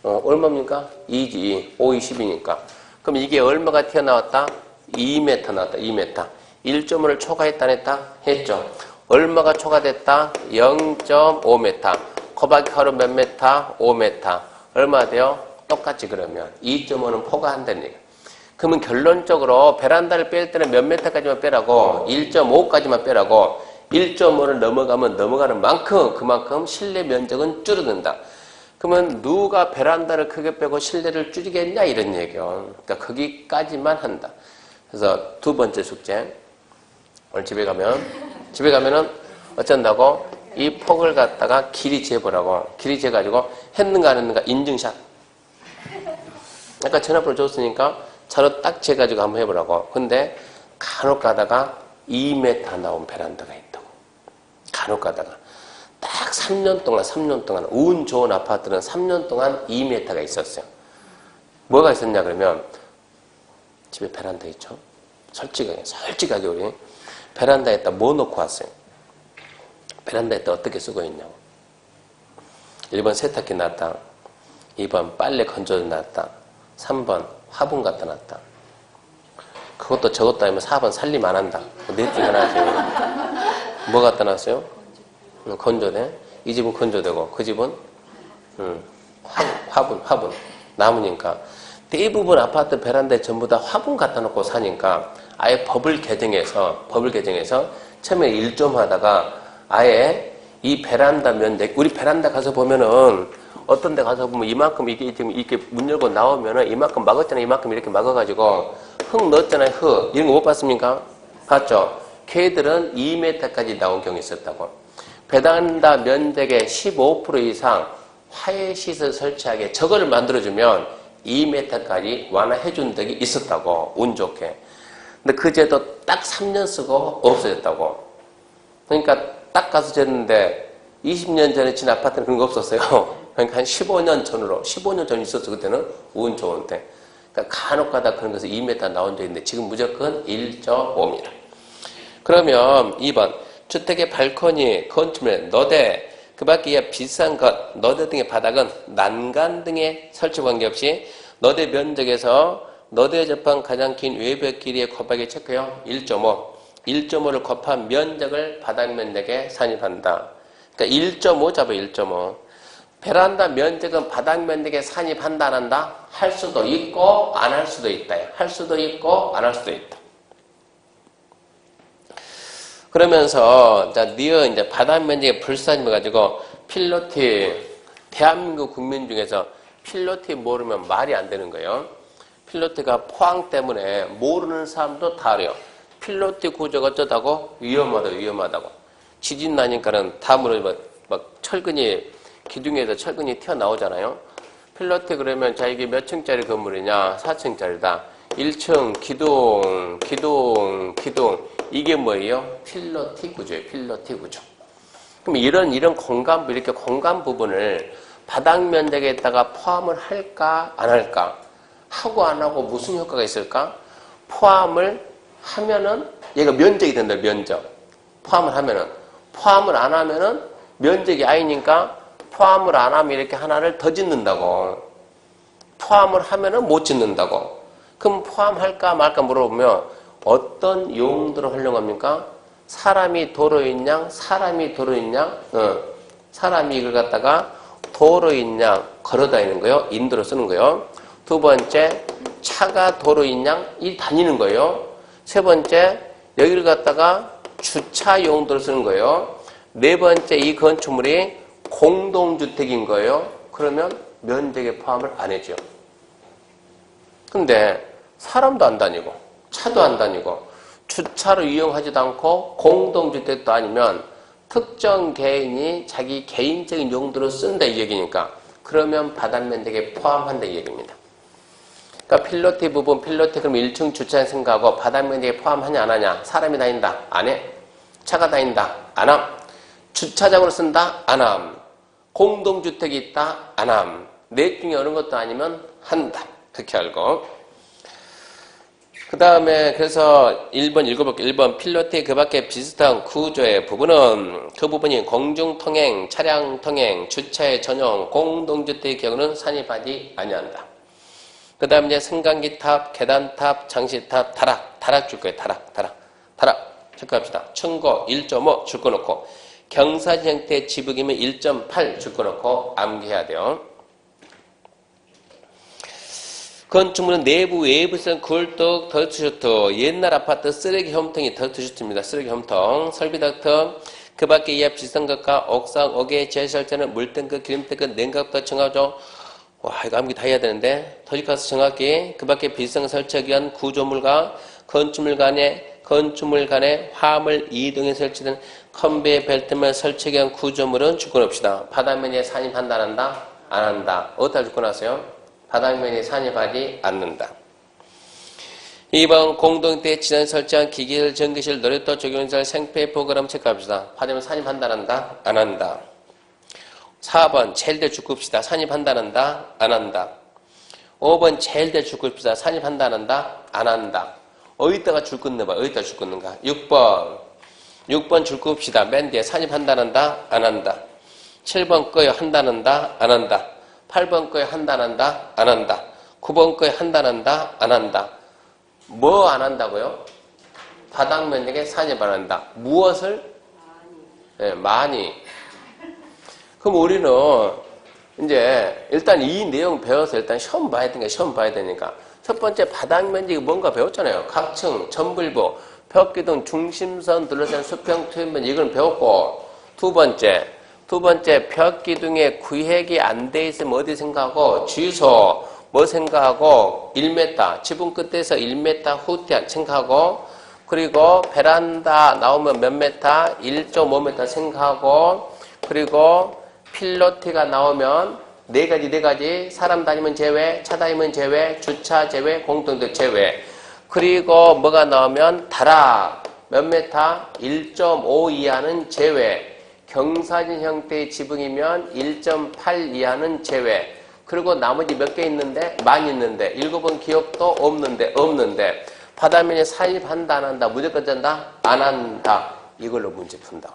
얼마입니까? 2지. 5이 10이니까. 그럼 이게 얼마가 튀어나왔다? 2m 나왔다. 2m. 1.5를 초과했다 안 했다? 했죠. 얼마가 초과됐다? 0.5m. 곱하기 가로 몇 m? 5m. 얼마 돼요? 똑같이 그러면 2.5는 포괄한다는 얘기야. 그러면 결론적으로 베란다를 뺄 때는 몇 m까지만 빼라고 1.5까지만 빼라고 1.5를 넘어가면 넘어가는 만큼 그만큼 실내 면적은 줄어든다. 그러면 누가 베란다를 크게 빼고 실내를 줄이겠냐 이런 얘기요. 그러니까 거기까지만 한다. 그래서 두 번째 숙제 오늘 집에 가면은 어쩐다고 이 폭을 갖다가 길이 재보라고 길이 재가지고 했는가 안 했는가 인증샷. 아까 전화번호 줬으니까 차로 딱 재가지고 한번 해보라고. 근데 간혹 가다가 2m 나온 베란다가 있다고. 간혹 가다가 딱 3년 동안 운 좋은 아파트는 3년 동안 2m가 있었어요. 뭐가 있었냐 그러면 집에 베란다 있죠. 솔직하게 우리 베란다에다 뭐 놓고 왔어요. 베란다에다 어떻게 쓰고 있냐고. 1번 세탁기 놨다. 2번 빨래 건조기 놨다. 3번 화분 갖다 놨다. 그것도 저것도 아니면 4번 살림 안 한다. 넷 중에 하나지. 뭐 갖다 놨어요? 건조대. 이 집은 건조되고 그 집은 화분 나무니까. 대부분 아파트 베란다에 전부 다 화분 갖다 놓고 사니까 아예 법을 개정해서 처음에 1점 하다가 아예 이 베란다 면적, 우리 베란다 가서 보면은 어떤 데 가서 보면 이만큼 이게 지금 이렇게 문 열고 나오면은 이만큼 막았잖아요. 이만큼 이렇게 막아가지고 흙 넣었잖아요. 흙. 이런 거 못 봤습니까? 봤죠? 걔들은 2m까지 나온 경우 있었다고. 베란다 면적의 15% 이상 화해시설 설치하게 저거를 만들어주면 2m까지 완화해 준 적이 있었다고. 운 좋게. 근데 그 제도 딱 3년 쓰고 없어졌다고. 그러니까 딱 가서 쟀는데 20년 전에 진 아파트는 그런 거 없었어요. 그러니까 한 15년 전 있었어. 그때는 운 좋은데. 그러니까 간혹 가다 그런 것을 2m 나온 적이 있는데 지금 무조건 1.5m. 그러면 2번 주택의 발코니, 건축물, 너대, 그 밖에 비싼 것, 너대 등의 바닥은 난간 등의 설치 관계없이 너대 면적에서 너대에 접한 가장 긴 외벽 길이의 곱하기 체크요. 1.5. 1.5를 곱한 면적을 바닥 면적에 산입한다. 그러니까 1.5 잡아 1.5. 베란다 면적은 바닥 면적에 산입한다 안 한다? 할 수도 있고 안 할 수도 있다. 할 수도 있고 안 할 수도 있다. 그러면서 자, 니어 이제 바닥 면적에 불산입해 가지고 필로티 대한민국 국민 중에서 필로티 모르면 말이 안 되는 거예요. 필로티가 포항 때문에 모르는 사람도 다 알아요. 필로티 구조가 어쩌다고? 위험하다고. 지진 나니까는 다음으로 막 철근이 기둥에서 철근이 튀어나오잖아요. 필로티 그러면 자 이게 몇 층짜리 건물이냐? 4층짜리다. 1층 기둥 이게 뭐예요? 필로티 구조예요. 필로티 구조. 그럼 이런 공간부 이렇게 공간 부분을 바닥 면적에다가 포함을 할까 안 할까? 하고 안 하고 무슨 효과가 있을까? 포함을 하면은 얘가 면적이 된다. 면적. 포함을 안 하면은 면적이 아니니까 포함을 안 하면 이렇게 하나를 더 짓는다고. 포함을 하면은 못 짓는다고. 그럼 포함할까 말까 물어보면 어떤 용도로 활용합니까? 사람이 도로인 양, 사람이 이걸 갖다가 도로인 양 걸어다니는 거예요. 인도로 쓰는 거예요. 두 번째, 차가 도로인 양 이 다니는 거예요. 세 번째, 여기를 갖다가 주차 용도로 쓰는 거예요. 네 번째, 이 건축물이 공동주택인 거예요. 그러면 면적에 포함을 안 해줘. 근데 사람도 안 다니고 차도 안 다니고 주차로 이용하지도 않고 공동주택도 아니면 특정 개인이 자기 개인적인 용도로 쓴다 이 얘기니까 그러면 바닥 면적에 포함한다 이 얘기입니다. 그러니까 필로티 부분, 필로티 그럼 1층 주차에 생각하고 바닥 면적에 포함하냐 안 하냐? 사람이 다닌다? 안 해. 차가 다닌다? 안 함. 주차장으로 쓴다? 안 함. 공동주택이 있다? 안 함. 넷 중에 어느 것도 아니면 한다. 그렇게 알고. 그 다음에 그래서 1번 읽어볼게요. 1번 필로티 그 밖에 비슷한 구조의 부분은 그 부분이 공중통행, 차량통행, 주차의 전용, 공동주택의 경우는 산입하지 아니한다. 그 다음에 이제 승강기탑, 계단탑, 장시탑, 다락 줄 거예요. 다락. 체크합시다. 층고 1.5 줄 거 놓고 경사진 형태의 지붕이면 1.8 줄 거 놓고 암기해야 돼요. 건축물은 내부, 외부선 굴뚝, 덜트슈트, 옛날 아파트 쓰레기 홈통이 덜트슈트입니다. 쓰레기 홈통, 설비 덕트, 그 밖에 이하 비슷한 것과 옥상, 옥외, 지하실자는 물탱크, 기름탱크, 냉각부터 정하죠. 와, 이거 암기 다 해야 되는데. 터지가스 정확히, 그 밖에 비슷한 것 설치하기 위한 구조물과 건축물 간에 화물 이동에 설치된 컨베이어 벨트만 설치하기 위한 구조물은 주권없이다. 바닥면에 산입한다, 안 한다? 안 한다. 어디다 주권하세요? 바닥면에 산입하지 않는다. 2번 공동주택 지난 설치한 기계실, 전기실, 놀이터, 조경시설, 생폐 프로그램 체크합시다. 바닥면 산입한다, 안 한다? 안 한다. 4번 제일대 주급시다. 산입한다, 안 한다? 안 한다. 5번 제일대 주급시다. 산입한다, 안 한다? 안 한다. 어디다가 줄 끊는가? 어디다 줄 끊는가? 6번 줄 끊읍시다. 맨 뒤에 산입한다, 안 한다? 안 한다. 7번 거에 한다, 안 한다? 안 한다. 8번 거에 한다, 안 한다? 안 한다. 9번 거에 한다, 안 한다? 안 한다. 뭐 안 한다고요? 바닥 면적에 산입 안 한다. 무엇을? 네, 많이. 그럼 우리는 이제 일단 이 내용 배워서 일단 시험 봐야 되니까 첫 번째 바닥 면적이 뭔가 배웠잖아요. 각층, 전불부, 벽기둥, 중심선 둘러싼 수평 투입 면적 이건 배웠고 두 번째 벽기둥에 구획이 안 돼 있으면 어디 생각하고 주유소 뭐 생각하고 1m 지붕 끝에서 1m 후퇴 생각하고 그리고 베란다 나오면 몇 메타 1.5m 생각하고 그리고 필로티가 나오면 네 가지 사람 다니면 제외 차 다니면 제외 주차 제외 공동도 제외 그리고 뭐가 나오면 다락 몇 메타 1.5 이하는 제외 경사진 형태의 지붕이면 1.8 이하는 제외 그리고 나머지 몇 개 있는데 많이 있는데 읽어본 기억도 없는데 바닥면에 사입한다 안 한다 무조건 잔다 안 한다 이걸로 문제 푼다.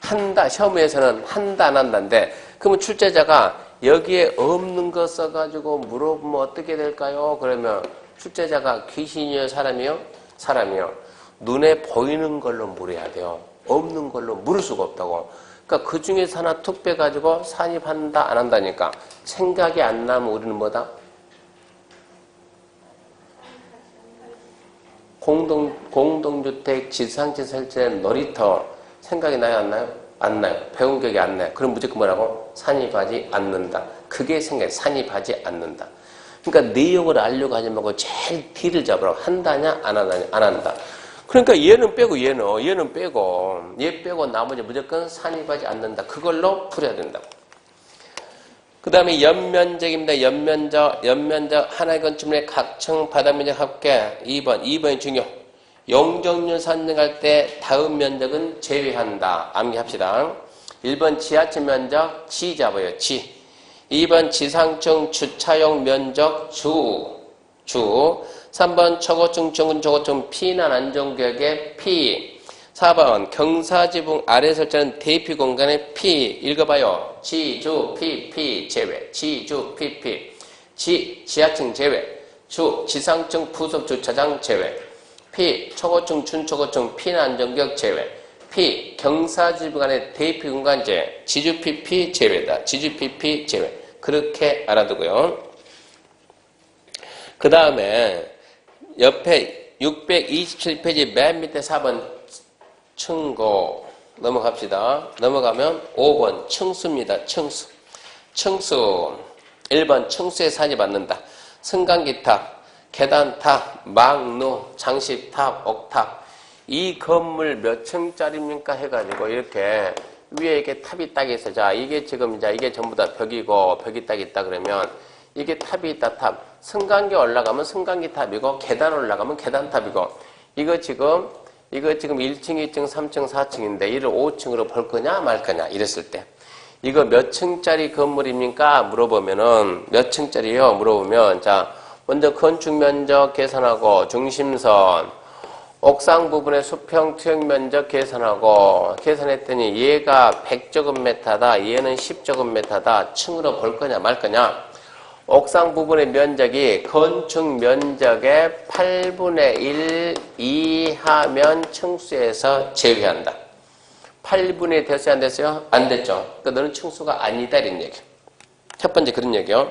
한다 시험에서는 한다 안 한다인데 그러면 출제자가 여기에 없는 거 써가지고 물어보면 어떻게 될까요? 그러면 출제자가 귀신이요 사람이요? 사람이요. 눈에 보이는 걸로 물어야 돼요. 없는 걸로 물을 수가 없다고. 그러니까 그 중에서 하나 툭 빼가지고 산입한다 안 한다니까 생각이 안 나면 우리는 뭐다? 공동주택 지상지 설치된 놀이터 생각이 나요 안 나요? 안 나요. 배운 기억이 안 나요. 그럼 무조건 뭐라고? 산입하지 않는다. 그게 생각이 산입하지 않는다. 그러니까 내용을 알려고 하지 말고 제일 뒤를 잡으라고. 한다냐 안 하느냐 안 한다. 그러니까 얘는 빼고 얘는 빼고 얘 빼고 나머지 무조건 산입하지 않는다. 그걸로 풀어야 된다고. 그 다음에 연면적입니다. 연면적 하나의 건축물의 각층 바닥면적 합계 2번이 중요. 용적률 산정할 때 다음 면적은 제외한다. 암기합시다. 1번 지하층 면적 지 잡아요. 지. 2번 지상층 주차용 면적 주. 3번 초고층 중근초고층 피난 안전구역의 피. 4번 경사지붕 아래 설치하는 대피 공간의 피. 읽어봐요. 지, 주, 피, 제외. 지, 주, 피. 지하층 제외. 주, 지상층 부속 주차장 제외. 피, 초고층, 준초고층 피난 안전구역 제외. 피, 경사지붕 안에 대피 공간 제외. 지주, 피 제외다. 지주, 피 제외. 그렇게 알아두고요. 그 다음에 옆에 627페이지 맨 밑에 4번 층고 넘어갑시다. 넘어가면 5번 층수입니다. 층수 1번 층수에 산입받는다. 승강기탑, 계단탑, 막루, 장식탑, 옥탑 이 건물 몇 층짜리입니까 해가지고 이렇게 위에 이렇게 탑이 딱 있어. 자, 이게 지금 이제 이게 전부 다 벽이고 벽이 딱 있다 그러면 이게 탑이 있다 탑. 승강기 올라가면 승강기 탑이고 계단 올라가면 계단 탑이고 이거 지금 1층, 2층, 3층, 4층인데 이를 5층으로 볼 거냐 말 거냐 이랬을 때 이거 몇 층짜리 건물입니까? 물어보면은 몇 층짜리요? 물어보면 자 먼저 건축 면적 계산하고 중심선 옥상 부분의 수평 투영 면적 계산하고 계산했더니 얘가 100제곱미터다 얘는 10제곱미터다 층으로 볼 거냐 말 거냐 옥상 부분의 면적이 건축 면적의 8분의 1 이하면 층수에서 제외한다. 8분의 1 됐어요? 안 됐어요? 안 됐죠. 그러니까 너는 층수가 아니다 이런 얘기. 첫 번째 그런 얘기요.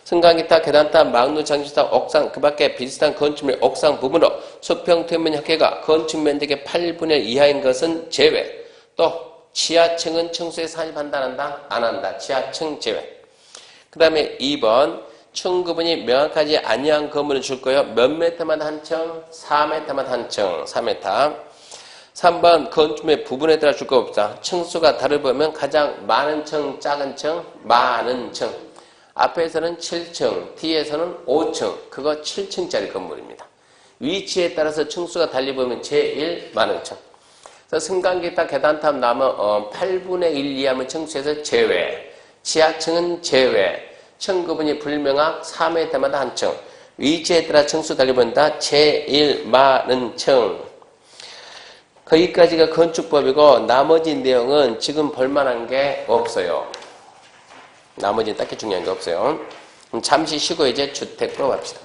승강기탑, 계단탑, 막루, 장식탑, 옥상 그 밖에 비슷한 건축물 옥상 부분으로 수평 투입면 협계가 건축 면적의 8분의 1 이하인 것은 제외. 또 지하층은 층수에 산입한다 안 한다? 안 한다. 지하층 제외. 그 다음에 2번 층구분이 명확하지 아니한 건물을 줄 거예요. 몇 메타마다 한 층? 4m마다 한 층. 4m. 3번 건축물의 부분에 따라 줄 거 없다. 층수가 다르면 가장 많은 층, 작은 층, 많은 층. 앞에서는 7층, 뒤에서는 5층. 그거 7층짜리 건물입니다. 위치에 따라서 층수가 달리 보면 제일 많은 층. 그래서 승강기탑, 계단탑 나면 8분의 1 이하면 층수에서 제외. 지하층은 제외. 층구분이 불명확 4m마다 한 층. 위치에 따라 층수 달리본다. 제일 많은 층. 거기까지가 건축법이고 나머지 내용은 지금 볼만한 게 없어요. 나머지는 딱히 중요한 게 없어요. 잠시 쉬고 이제 주택법 합시다.